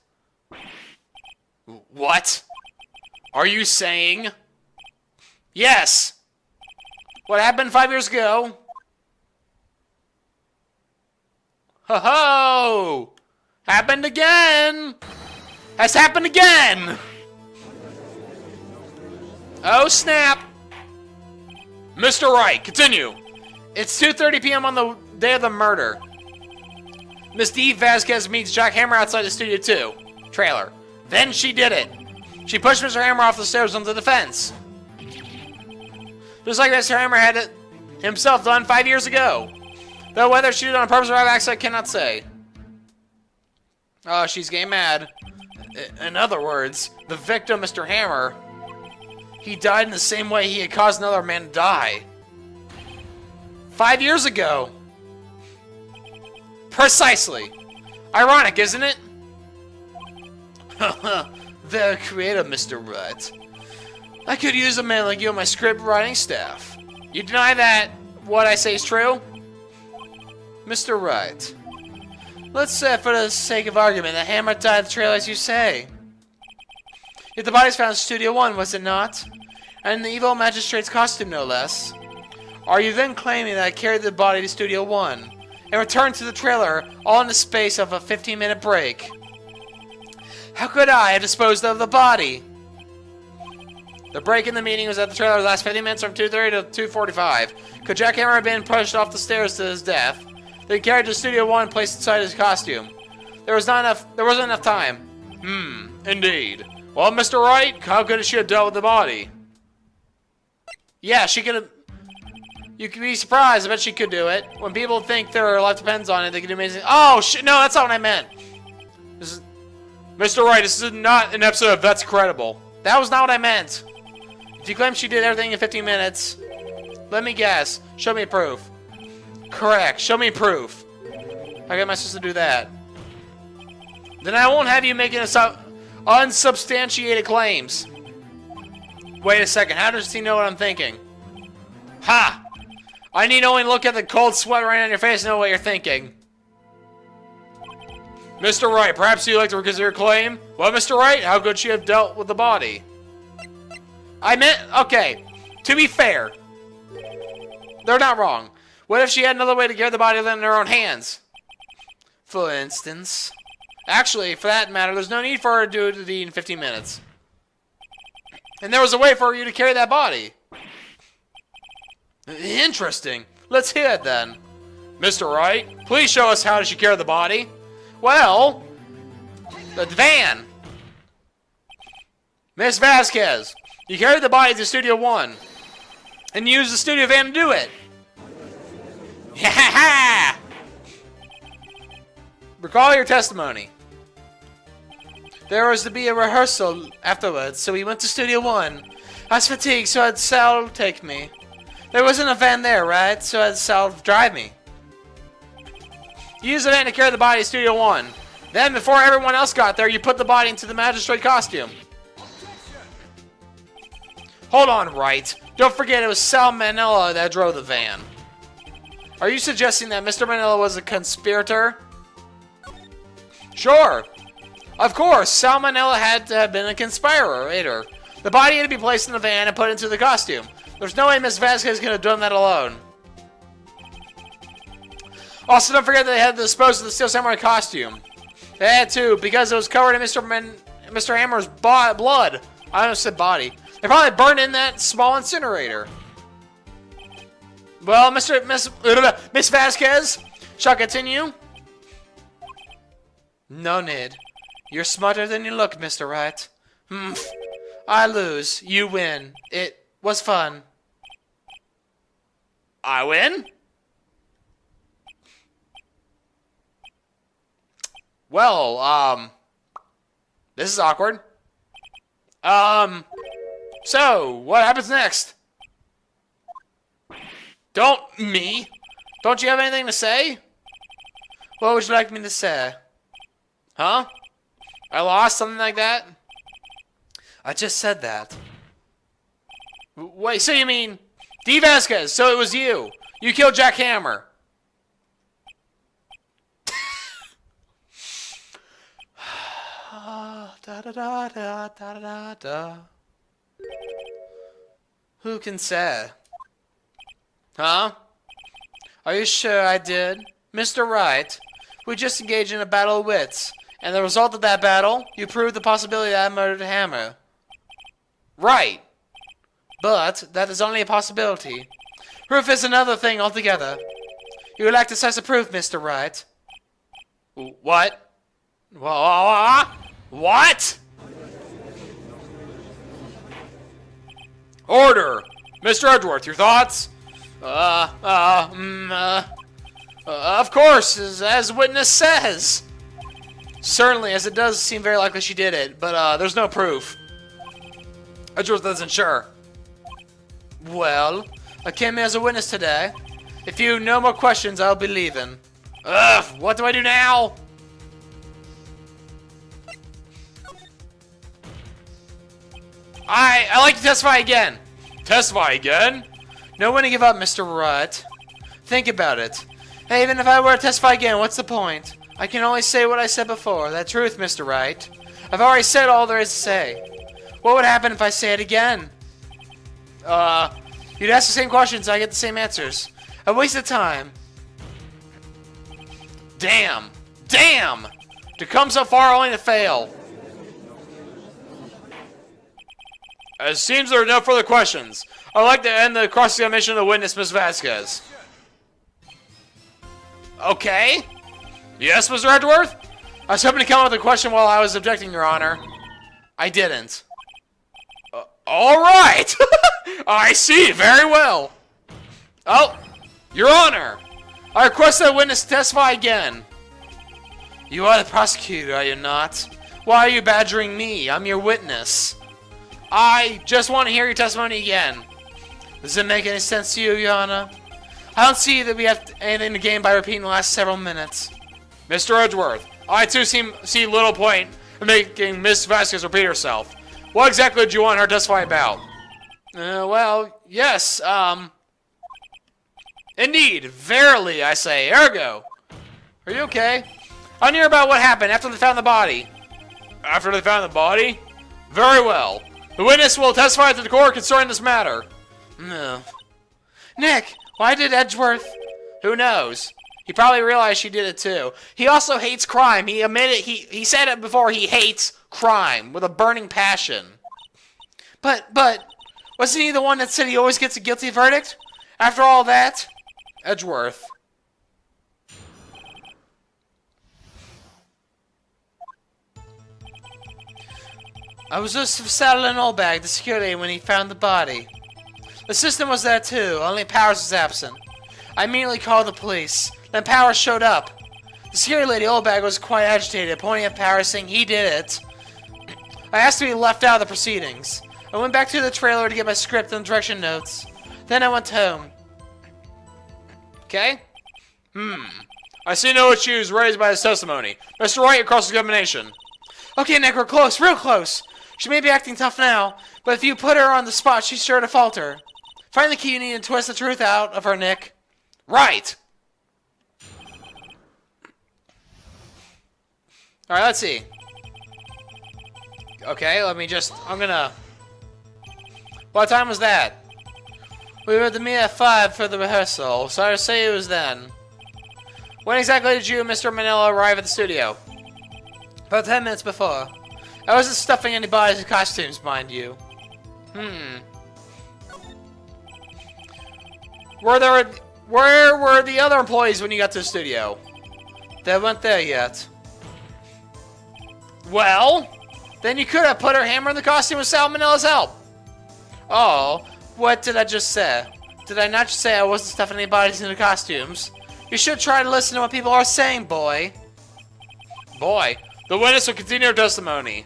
What? Are you saying? Yes! What happened 5 years ago? Ho-ho! Happened again! Has happened again! Oh, snap! Mr. Wright, continue! It's 2:30 p.m. on the day of the murder. Miss D. Vasquez meets Jack Hammer outside the Studio 2 trailer. Then she did it. She pushed Mr. Hammer off the stairs onto the fence. Just like Mr. Hammer had it himself done 5 years ago. Though whether she did it on purpose or by accident, I cannot say. Oh, she's getting mad. In other words, the victim, Mr. Hammer, he died in the same way he had caused another man to die. 5 years ago. Precisely. Ironic, isn't it? Very creative, Mr. Wright. I could use a man like you on my script writing staff. You deny that what I say is true? Mr. Wright. Let's say, for the sake of argument, that Hammer died at the trail as you say. If the body's found in Studio 1, was it not? And in the evil magistrate's costume, no less. Are you then claiming that I carried the body to Studio 1 and returned to the trailer all in the space of a 15-minute break? How could I have disposed of the body? The break in the meeting was at the trailer last 15 minutes from 2:30 to 2:45. Could Jack Hammer have been pushed off the stairs to his death, then carried to Studio 1 and placed inside his costume? There wasn't enough time. Indeed. Well, Mr. Wright, how could she have dealt with the body? Yeah, she could have... You could be surprised. I bet she could do it. When people think their life depends on it, they can do amazing... Oh, shit! No, that's not what I meant. This is... Mr. Wright, this is not an episode of That's Credible. That was not what I meant. If you claim she did everything in 15 minutes, let me guess. Show me proof. Correct. Show me proof. How am I supposed to do that? Then I won't have you making unsubstantiated claims. Wait a second. How does he know what I'm thinking? Ha! I need only look at the cold sweat right on your face to know what you're thinking. Mr. Wright, perhaps you'd like to reconsider your claim? Well, Mr. Wright, how could she have dealt with the body? I meant... Okay. To be fair. They're not wrong. What if she had another way to get the body than in her own hands? For instance... Actually, for that matter, there's no need for her to do the deed in 15 minutes. And there was a way for you to carry that body. Interesting. Let's hear it then. Mr. Wright, please show us how did she carry the body? Well, the van. Miss Vasquez, you carried the body to Studio 1 and used the studio van to do it. Ha ha! Recall your testimony. There was to be a rehearsal afterwards, so we went to Studio 1. I was fatigued, so I had Sal take me. There wasn't a van there, right? So I had Sal drive me. You used the van to carry the body to Studio 1. Then, before everyone else got there, you put the body into the magistrate costume. Hold on, Wright. Don't forget it was Sal Manella that drove the van. Are you suggesting that Mr. Manella was a conspirator? Sure. Of course, Sal Manella had to have been a conspirator. The body had to be placed in the van and put into the costume. There's no way Miss Vasquez could have done that alone. Also, don't forget that they had to dispose of the Steel Samurai costume. They had to, because it was covered in Mr. Hammer's blood. I almost said body. They probably burned in that small incinerator. Well, Miss Vasquez, shall I continue? No need. You're smarter than you look, Mr. Wright. I lose. You win. It was fun. I win? Well, this is awkward. So, what happens next? Don't you have anything to say? What would you like me to say? Huh? I lost, something like that? I just said that. Wait, so you mean... D. Vasquez, so it was you. You killed Jack Hammer. Da da da da da da da. Who can say? Huh? Are you sure I did? Mr. Wright, We just engaged in a battle of wits. And the result of that battle, you proved the possibility that I murdered Hammer. Right. But that is only a possibility. Proof is another thing altogether. You lack decisive proof, Mr. Wright. What? What? Order! Mr. Edgeworth, your thoughts? Of course, as witness says. Certainly, as it does seem very likely she did it, but there's no proof. Edgeworth isn't sure. Well, I came here as a witness today. If you have no more questions, I'll be leaving. Ugh, what do I do now? I like to testify again. Testify again? No one to give up, Mr. Wright. Think about it. Hey, even if I were to testify again, what's the point? I can only say what I said before. That truth, Mr. Wright. I've already said all there is to say. What would happen if I say it again? You'd ask the same questions, I get the same answers. A waste of time. Damn. Damn! To come so far only to fail. It seems there are no further questions. I'd like to end the cross-examination of the witness, Ms. Vasquez. Okay. Yes, Mr. Edgeworth? I was hoping to come up with a question while I was objecting, Your Honor. I didn't. Alright! I see, very well. Oh, Your Honor! I request that witness testify again. You are the prosecutor, are you not? Why are you badgering me? I'm your witness. I just want to hear your testimony again. Does it make any sense to you, Your Honor? I don't see that we have anything to gain by repeating the last several minutes. Mr. Edgeworth, I too see little point in making Miss Vasquez repeat herself. What exactly did you want her to testify about? Well, yes, Indeed, verily, I say, ergo. Are you okay? I want to hear about what happened after they found the body. After they found the body? Very well. The witness will testify to the court concerning this matter. No. Nick, why did Edgeworth? Who knows? He probably realized she did it too. He also hates crime. He admitted, he said it before, he hates crime with a burning passion. But, wasn't he the one that said he always gets a guilty verdict? After all that? Edgeworth. I was just saddling Olbag, the security, when he found the body. The system was there too, only Powers was absent. I immediately called the police. Then Powers showed up. The security lady, Olbag, was quite agitated, pointing at Powers, saying he did it. I asked to be left out of the proceedings. I went back to the trailer to get my script and direction notes. Then I went home. Okay? I see no issues raised by his testimony. Mr. Wright, your cross-examination. Okay, Nick, we're close, real close. She may be acting tough now, but if you put her on the spot, she's sure to falter. Find the key you need and twist the truth out of her, Nick. Right! Alright, let's see. Okay, I'm gonna... What time was that? We were at the meet at 5 for the rehearsal, so I would say it was then. When exactly did you and Mr. Manila arrive at the studio? About 10 minutes before. I wasn't stuffing any bodies in costumes, mind you. Where were the other employees when you got to the studio? They weren't there yet. Well, then you could have put her hammer in the costume with Sal Manila's help. Oh, what did I just say? Did I not just say I wasn't stuffing any bodies into costumes? You should try to listen to what people are saying, boy. Boy, the witness will continue her testimony.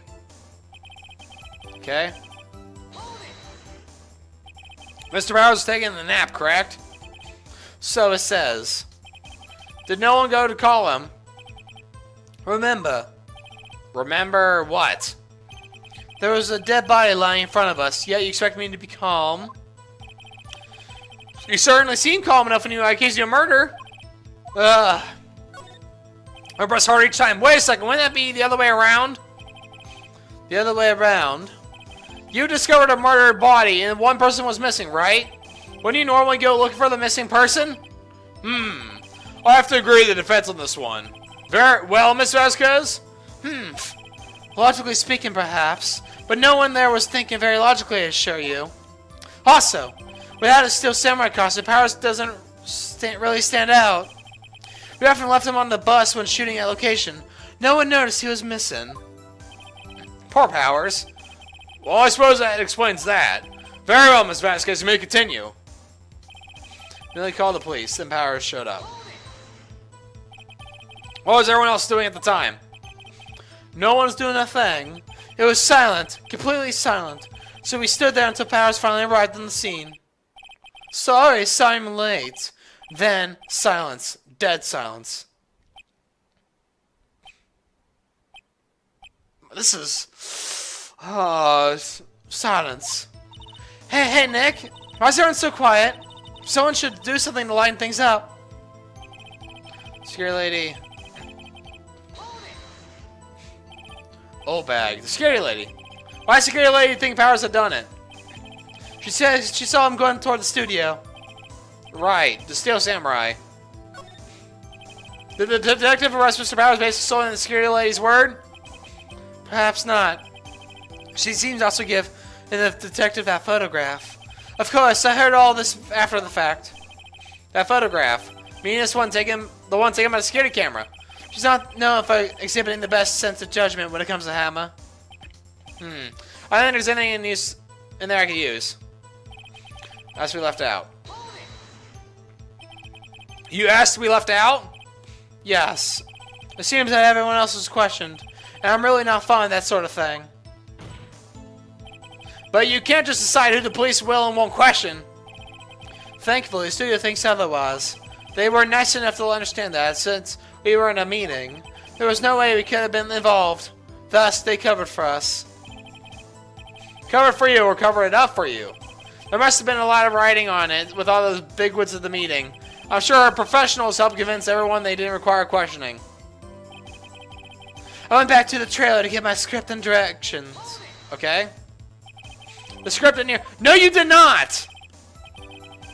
Okay. Mr. Powers is taking a nap, correct? So it says. Did no one go to call him? Remember. Remember what? There was a dead body lying in front of us, yet you expect me to be calm? You certainly seem calm enough when you accuse you of murder. My breath's hard each time. Wait a second, wouldn't that be the other way around? The other way around? You discovered a murdered body and one person was missing, right? Wouldn't you normally go looking for the missing person? I'll have to agree with the defense on this one. Very well, Miss Vasquez? Logically speaking, perhaps. But no one there was thinking very logically, I assure you. Also, without his steel samurai costume, Powers doesn't really stand out. We often left him on the bus when shooting at location. No one noticed he was missing. Poor Powers. Well, I suppose that explains that. Very well, Miss Vasquez, you may continue. Millie called the police, then Powers showed up. What was everyone else doing at the time? No one was doing a thing. It was silent, completely silent. So we stood there until Powers finally arrived on the scene. Sorry I'm late. Then, silence. Dead silence. This is... silence. Hey, Nick. Why is everyone so quiet? Someone should do something to lighten things up. Security lady. Old bag. The security lady. Why does security lady think Powers had done it? She says she saw him going toward the studio. Right. The Steel Samurai. Did the detective arrest Mr. Powers based solely on the security lady's word? Perhaps not. She seems to also give the detective that photograph. Of course, I heard all this after the fact. That photograph. Meaning the one taken by the security camera. She's not known for exhibiting the best sense of judgment when it comes to Hammer. I don't think there's anything in there I could use. Asked to be left out. You asked to be left out? Yes. It seems that everyone else was questioned, and I'm really not fond of that sort of thing. But you can't just decide who the police will and won't question. Thankfully, the studio thinks otherwise. They were nice enough to understand that, since we were in a meeting. There was no way we could have been involved. Thus, they covered for us. Covered for you or cover it up for you? There must have been a lot of writing on it with all those bigwigs of the meeting. I'm sure our professionals helped convince everyone they didn't require questioning. I went back to the trailer to get my script and directions. Okay. The script in here. No, you did not!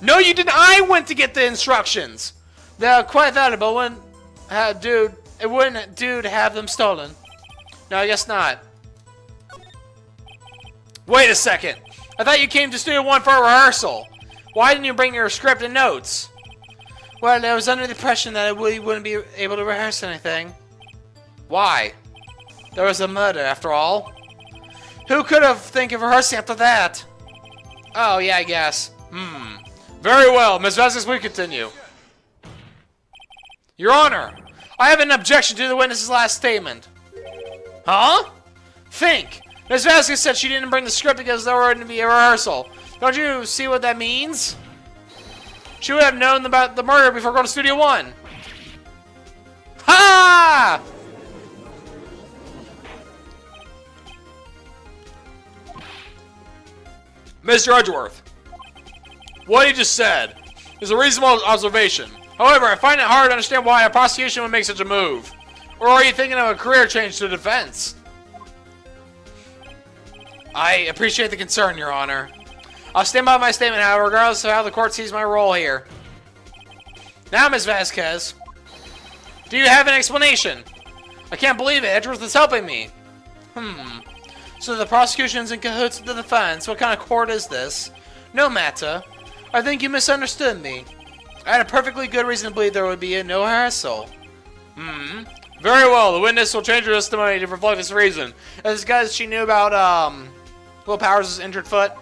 No, you didn't. I went to get the instructions. They're quite valuable. It wouldn't do to have them stolen. No, I guess not. Wait a second. I thought you came to Studio 1 for a rehearsal. Why didn't you bring your script and notes? Well, I was under the impression that we wouldn't be able to rehearse anything. Why? There was a murder, after all. Who could have think of rehearsing after that? Oh, yeah, I guess. Very well, Ms. Vasquez, we continue. Your Honor, I have an objection to the witness's last statement. Huh? Think. Ms. Vasquez said she didn't bring the script because there were going to be a rehearsal. Don't you see what that means? She would have known about the murder before going to Studio 1. Ha! Mr. Edgeworth, what he just said is a reasonable observation. However, I find it hard to understand why a prosecution would make such a move. Or are you thinking of a career change to defense? I appreciate the concern, Your Honor. I'll stand by my statement, however, regardless of how the court sees my role here. Now, Ms. Vasquez, do you have an explanation? I can't believe it. Edgeworth is helping me. So the prosecution's in cahoots with the defense. What kind of court is this? No matter. I think you misunderstood me. I had a perfectly good reason to believe there would be no rehearsal. Very well. The witness will change her testimony to reflect this reason. As guys, she knew about Will Powers' injured foot.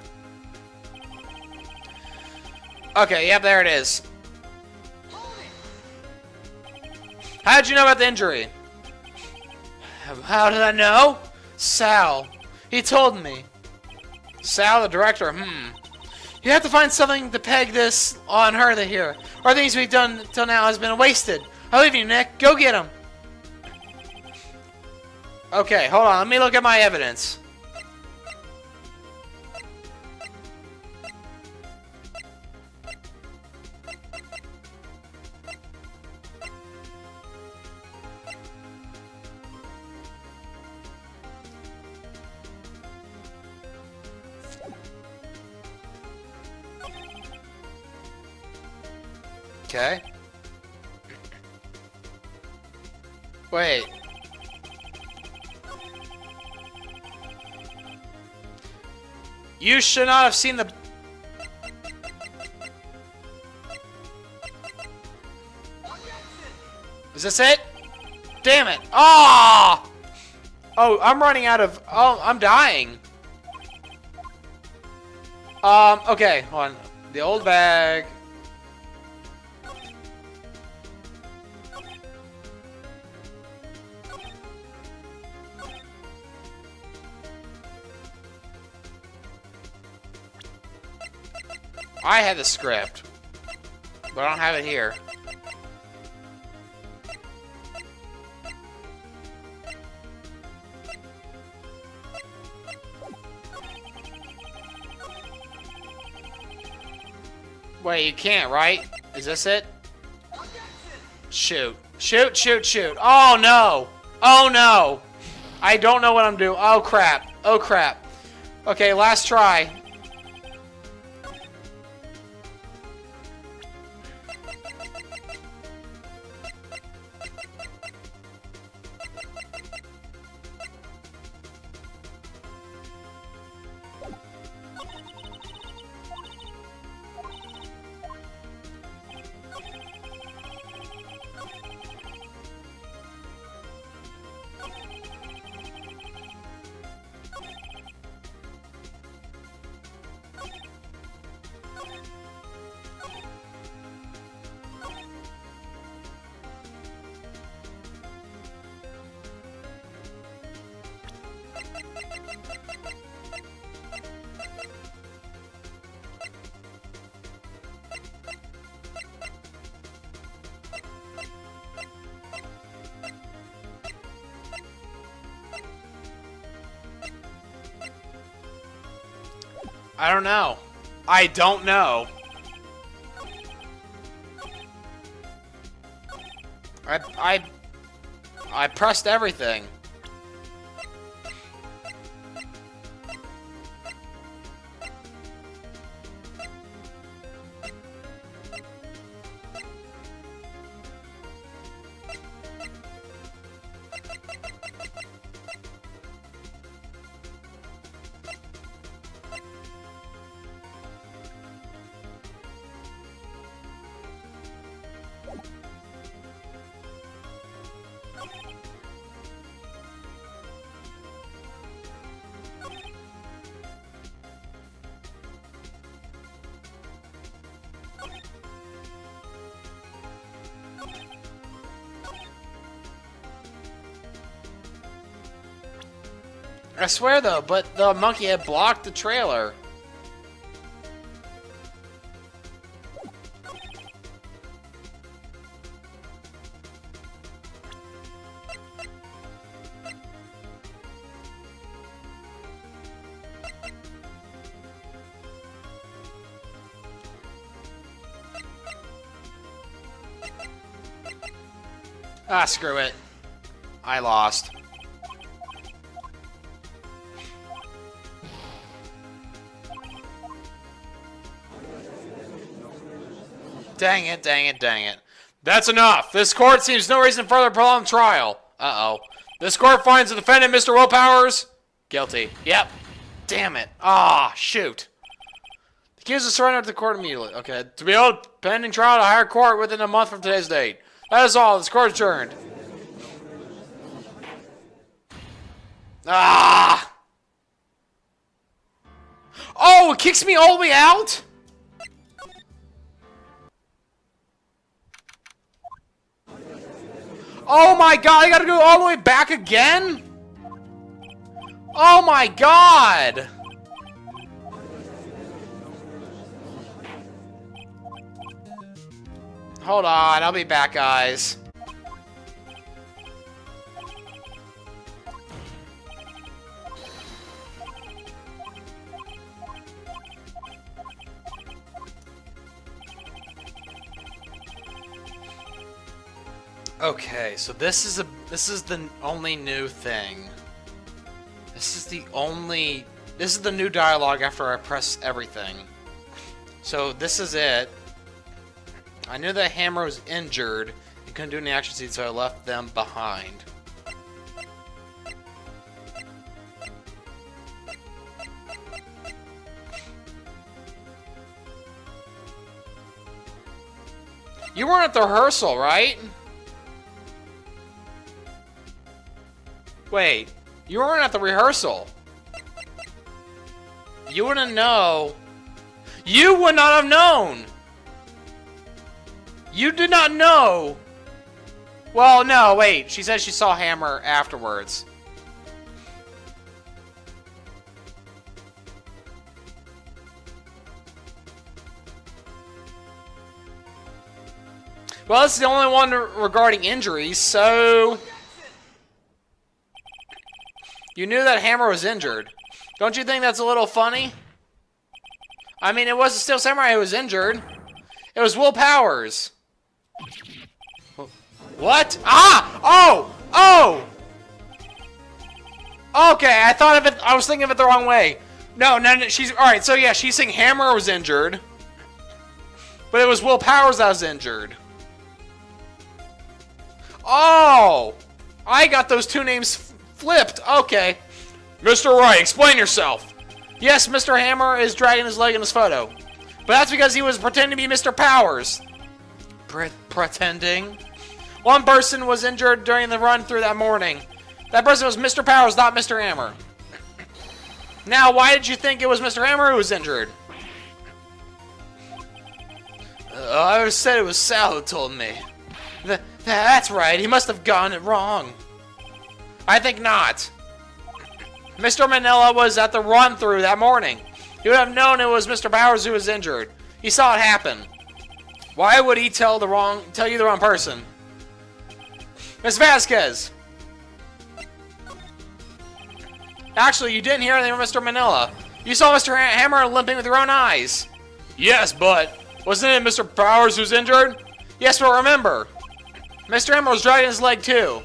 Okay, yep, there it is. How did you know about the injury? How did I know? Sal. He told me. Sal, the director, You have to find something to peg this on her to hear. Or things we've done till now has been wasted. I leave you, Nick. Go get him. Okay, hold on. Let me look at my evidence. Okay. Wait. You should not have seen the... Is this it? Damn it. Ah! Oh, I'm running out of... Oh, I'm dying. Okay, hold on. The old bag. I had the script, but I don't have it here. Wait, you can't, right? Is this it? Shoot. Shoot, shoot, shoot. Oh, no. Oh, no. I don't know what I'm doing. Oh, crap. Oh, crap. Okay, last try. I don't know. I don't know. I pressed everything. I swear though, but the monkey had blocked the trailer. Ah, screw it. I lost. Dang it, dang it, dang it. That's enough. This court seems no reason further prolong trial. Uh-oh. This court finds the defendant, Mr. Willpowers, guilty. Yep. Damn it. Ah, shoot. The accused is surrendered to the court immediately. Okay. To be held pending trial at a higher court within a month from today's date. That is all. This court is adjourned. Ah! Oh, it kicks me all the way out? Oh my god, I gotta go all the way back again? Oh my god! Hold on, I'll be back, guys. Okay, so this is the only new thing. This is the new dialogue after I press everything. So this is it. I knew that Hammer was injured and couldn't do any action scenes, so I left them behind. You weren't at the rehearsal, right? Wait, you weren't at the rehearsal. You wouldn't know. You would not have known. You did not know. Well, no, wait. She said she saw Hammer afterwards. Well, this is the only one regarding injuries, so... You knew that Hammer was injured. Don't you think that's a little funny? I mean, it wasn't Steel Samurai who was injured. It was Will Powers. What? Ah! Oh! Oh! Okay, I thought of it. I was thinking of it the wrong way. No, she's... Alright, so yeah, she's saying Hammer was injured. But it was Will Powers that was injured. Oh! I got those two names flipped. Okay. Mr. Wright, explain yourself. Yes, Mr. Hammer is dragging his leg in this photo. But that's because he was pretending to be Mr. Powers. Pretending? One person was injured during the run through that morning. That person was Mr. Powers, not Mr. Hammer. Now, why did you think it was Mr. Hammer who was injured? I said it was Sal who told me. That's right, he must have gotten it wrong. I think not. Mr. Manila was at the run-through that morning. He would have known it was Mr. Powers who was injured. He saw it happen. Why would he tell you the wrong person? Miss Vasquez! Actually, you didn't hear anything from Mr. Manila. You saw Mr. Hammer limping with your own eyes. Yes, but wasn't it Mr. Powers who's injured? Yes, but remember, Mr. Hammer was dragging his leg too.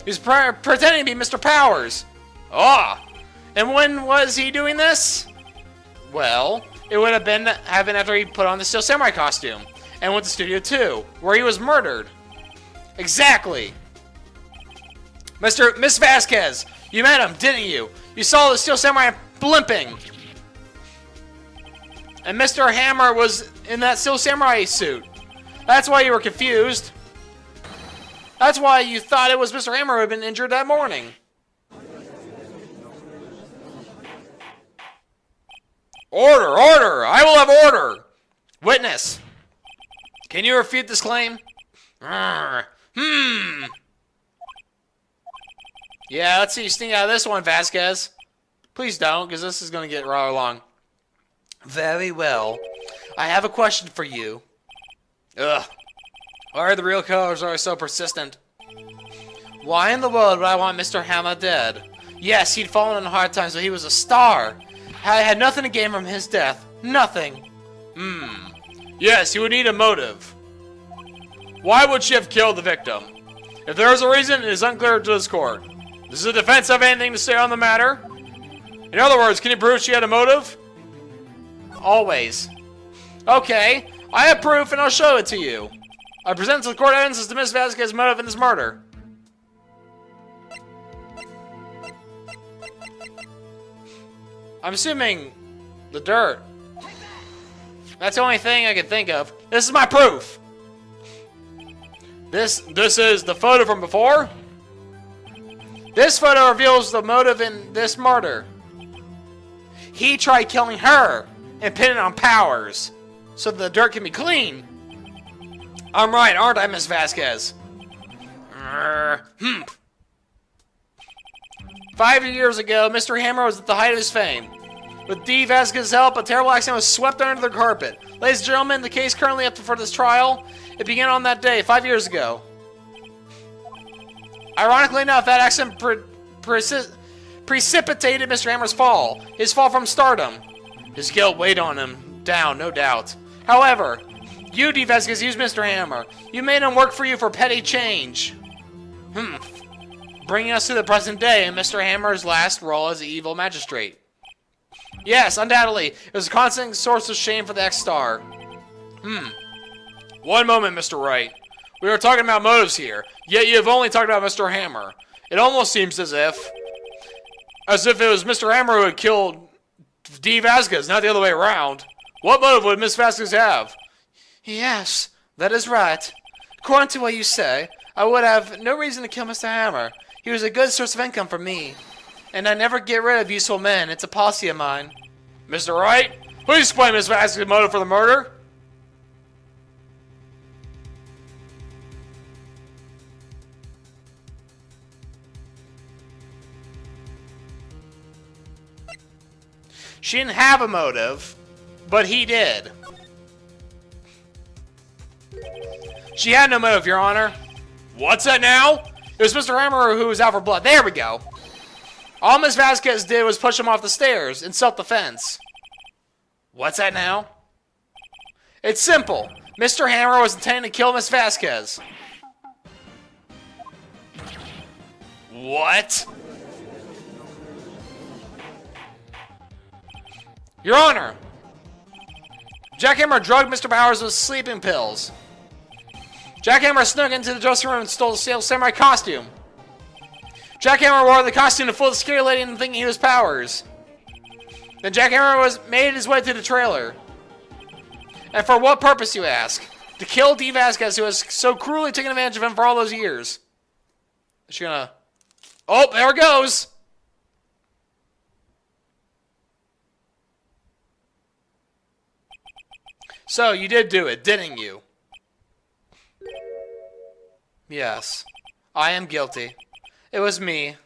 He was pretending to be Mr. Powers. Ah! And when was he doing this? Well, it would have been after he put on the Steel Samurai costume and went to Studio 2, where he was murdered. Exactly. Miss Vasquez, you met him, didn't you? You saw the Steel Samurai blimping. And Mr. Hammer was in that Steel Samurai suit. That's why you were confused. That's why you thought it was Mr. Hammer who had been injured that morning. Order! Order! I will have order! Witness! Can you refute this claim? Yeah, let's see you sneak out of this one, Vasquez. Please don't, because this is going to get rather long. Very well. I have a question for you. Ugh. Why are the real colors always so persistent? Why in the world would I want Mr. Hammer dead? Yes, he'd fallen in hard times, but he was a star. I had nothing to gain from his death. Nothing. Yes, he would need a motive. Why would she have killed the victim? If there is a reason, it is unclear to this court. Does the defense have anything to say on the matter? In other words, can you prove she had a motive? Always. Okay, I have proof and I'll show it to you. I present to the court evidence as to Miss Vasquez's motive in this murder. I'm assuming the dirt. That's the only thing I can think of. This is my proof. This is the photo from before. This photo reveals the motive in this murder. He tried killing her and pinning it on Powers so the dirt can be clean. I'm right, aren't I, Miss Vasquez? 5 years ago, Mr. Hammer was at the height of his fame. With D. Vasquez's help, a terrible accident was swept under the carpet. Ladies and gentlemen, the case currently up for this trial. It began on that day, 5 years ago. Ironically enough, that accident precipitated Mr. Hammer's fall. His fall from stardom. His guilt weighed on him down, no doubt. However, you, D. Vasquez, used Mr. Hammer. You made him work for you for petty change. Bringing us to the present day and Mr. Hammer's last role as the evil magistrate. Yes, undoubtedly. It was a constant source of shame for the ex-star. One moment, Mr. Wright. We were talking about motives here, yet you have only talked about Mr. Hammer. It almost seems as if it was Mr. Hammer who had killed D. Vasquez, not the other way around. What motive would Miss Vasquez have? Yes, that is right. According to what you say, I would have no reason to kill Mr. Hammer. He was a good source of income for me. And I never get rid of useful men. It's a policy of mine. Mr. Wright, please explain Miss Vasquez's motive for the murder. She didn't have a motive, but he did. She had no motive, Your Honor. What's that now? It was Mr. Hammer who was out for blood. There we go. All Miss Vasquez did was push him off the stairs in self-defense. What's that now? It's simple. Mr. Hammer was intending to kill Miss Vasquez. What? Your Honor, Jackhammer drugged Mr. Powers with sleeping pills. Jackhammer snuck into the dressing room and stole the samurai costume. Jackhammer wore the costume to fool the scary lady into thinking he was Powers. Then Jackhammer made his way to the trailer. And for what purpose, you ask? To kill D. Vasquez, who has so cruelly taken advantage of him for all those years. Is she gonna... Oh, there it goes! So, you did do it, didn't you? Yes. I am guilty. It was me.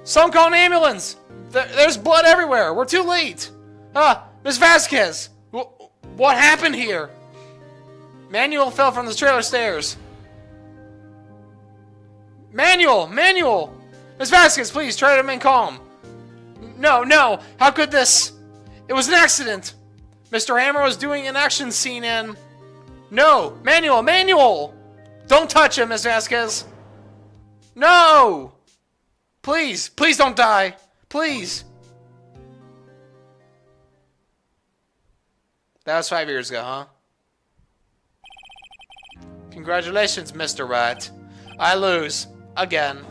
Someone call an ambulance! There's blood everywhere! We're too late! Miss Vasquez! What happened here? Manuel fell from the trailer stairs. Manuel! Miss Vasquez, please, try to remain calm. No! How could this? It was an accident! Mr. Hammer was doing an action scene and... No! Manuel! Don't touch him, Miss Vasquez! No! Please don't die! Please! That was 5 years ago, huh? Congratulations, Mr. Wright. I lose. Again.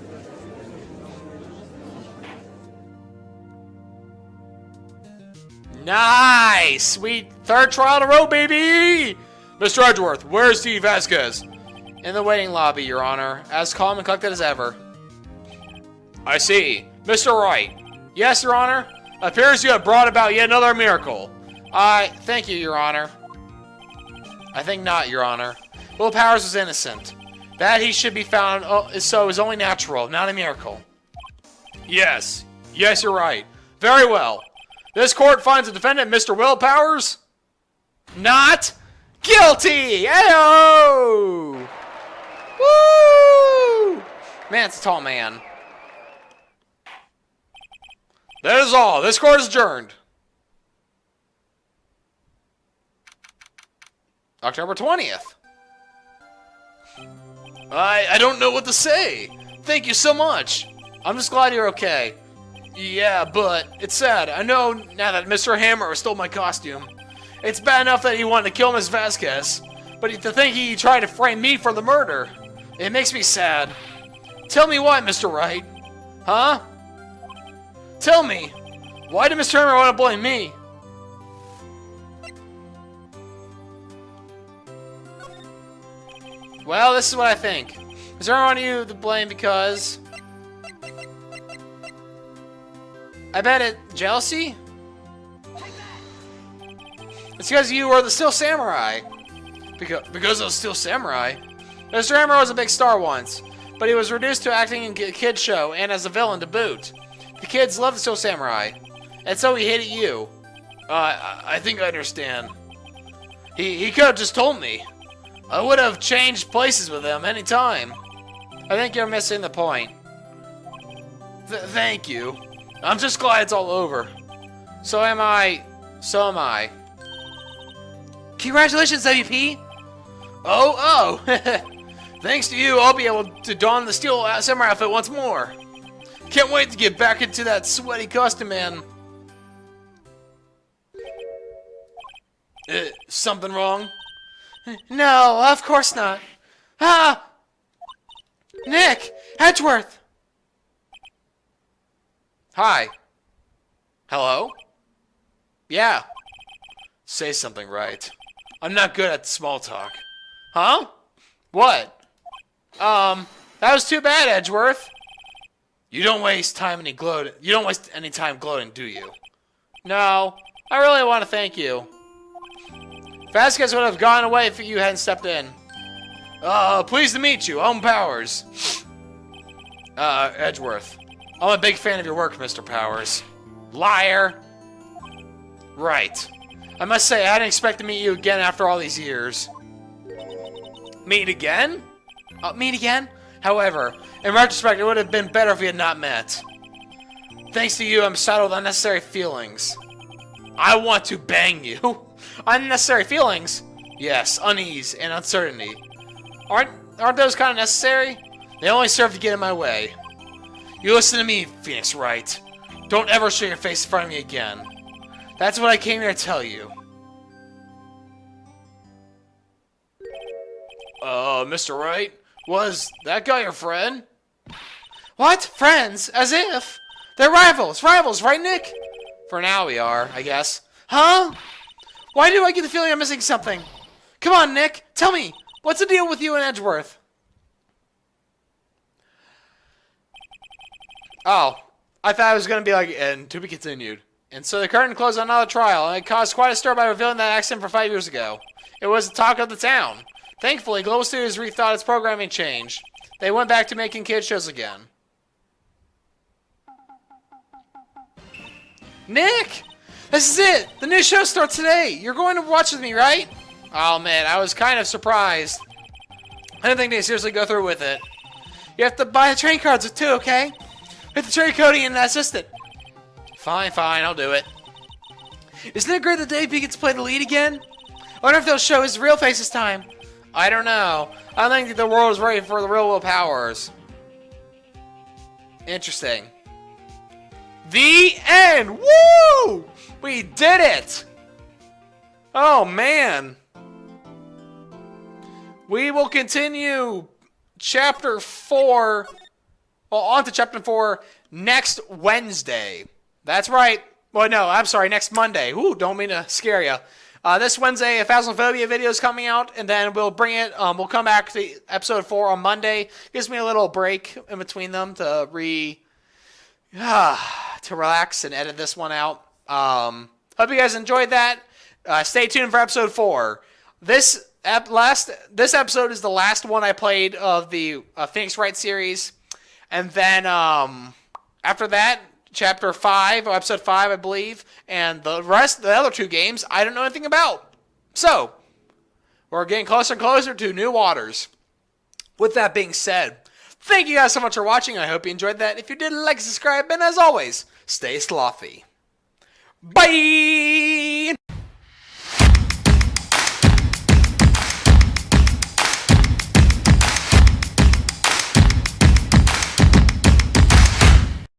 Nice! Sweet third trial in a row, baby! Mr. Edgeworth, where's D. Vasquez? In the waiting lobby, Your Honor. As calm and collected as ever. I see. Mr. Wright. Yes, Your Honor? Appears you have brought about yet another miracle. Thank you, Your Honor. I think not, Your Honor. Will Powers was innocent. That he should be found is only natural, not a miracle. Yes, you're right. Very well. This court finds the defendant, Mr. Will Powers, not guilty! Ayo! Woo! Man, it's a tall man. That is all. This court is adjourned. October 20th. I don't know what to say. Thank you so much. I'm just glad you're okay. Yeah, but it's sad. I know now that Mr. Hammer stole my costume. It's bad enough that he wanted to kill Miss Vasquez, but to think he tried to frame me for the murder, it makes me sad. Tell me why, Mr. Wright. Huh? Tell me. Why did Mr. Hammer want to blame me? Well, this is what I think. Is there anyone you to blame because... I bet it... jealousy? It's because you were the Steel Samurai. Because I was Steel Samurai? Mr. Hammer was a big star once, but he was reduced to acting in a kid's show and as a villain to boot. The kids loved the Steel Samurai, and so he hated you. I think I understand. He could have just told me. I would have changed places with him any time. I think you're missing the point. Thank you. I'm just glad it's all over. So am I. So am I. Congratulations, WP! Oh! Thanks to you, I'll be able to don the Steel Samurai outfit once more. Can't wait to get back into that sweaty costume, man. Something wrong? No, of course not. Ah! Nick! Edgeworth! Hi. Hello? Yeah. Say something right. I'm not good at small talk. Huh? What? That was too bad, Edgeworth. You don't waste any time gloating, do you? No. I really want to thank you. Vasquez would have gone away if you hadn't stepped in. Pleased to meet you. I'm Powers. Edgeworth. I'm a big fan of your work, Mr. Powers. Liar. Right. I must say, I didn't expect to meet you again after all these years. Meet again? Meet again? However, in retrospect, it would have been better if we had not met. Thanks to you, I'm saddled with unnecessary feelings. I want to bang you. Unnecessary feelings? Yes, unease and uncertainty. Aren't those kind of necessary? They only serve to get in my way. You listen to me, Phoenix Wright. Don't ever show your face in front of me again. That's what I came here to tell you. Mr. Wright? Was that guy your friend? What? Friends? As if? They're rivals. Rivals, right, Nick? For now we are, I guess. Huh? Why do I get the feeling I'm missing something? Come on, Nick. Tell me. What's the deal with you and Edgeworth? Oh, I thought it was going to be like, and to be continued. And so the curtain closed on another trial, and it caused quite a stir by revealing that accident from 5 years ago. It was the talk of the town. Thankfully, Global Studios rethought its programming change. They went back to making kids shows again. Nick! This is it! The new show starts today! You're going to watch with me, right? Oh man, I was kind of surprised. I didn't think they'd seriously go through with it. You have to buy the train cards too, okay? Hit the train Cody and assist it. Fine, I'll do it. Isn't it great that Dave gets to play the lead again? I wonder if they'll show his real face this time. I don't know. I don't think the world is ready for the real Will Powers. Interesting. The end! Woo! We did it! Oh, man. We will continue Chapter 4... Well, on to Chapter 4 next Wednesday. That's right. Well, no, I'm sorry, next Monday. Ooh, don't mean to scare you. This Wednesday, a Phasmophobia video is coming out, and then we'll bring it, we'll come back to episode 4 on Monday. Gives me a little break in between them to relax and edit this one out. Hope you guys enjoyed that. Stay tuned for episode 4. This episode is the last one I played of the Phoenix Wright series. And then, after that, Chapter 5, or Episode 5, I believe, and the other 2 games, I don't know anything about. So, we're getting closer and closer to new waters. With that being said, thank you guys so much for watching. I hope you enjoyed that. If you did, like, subscribe, and as always, stay slothy. Bye!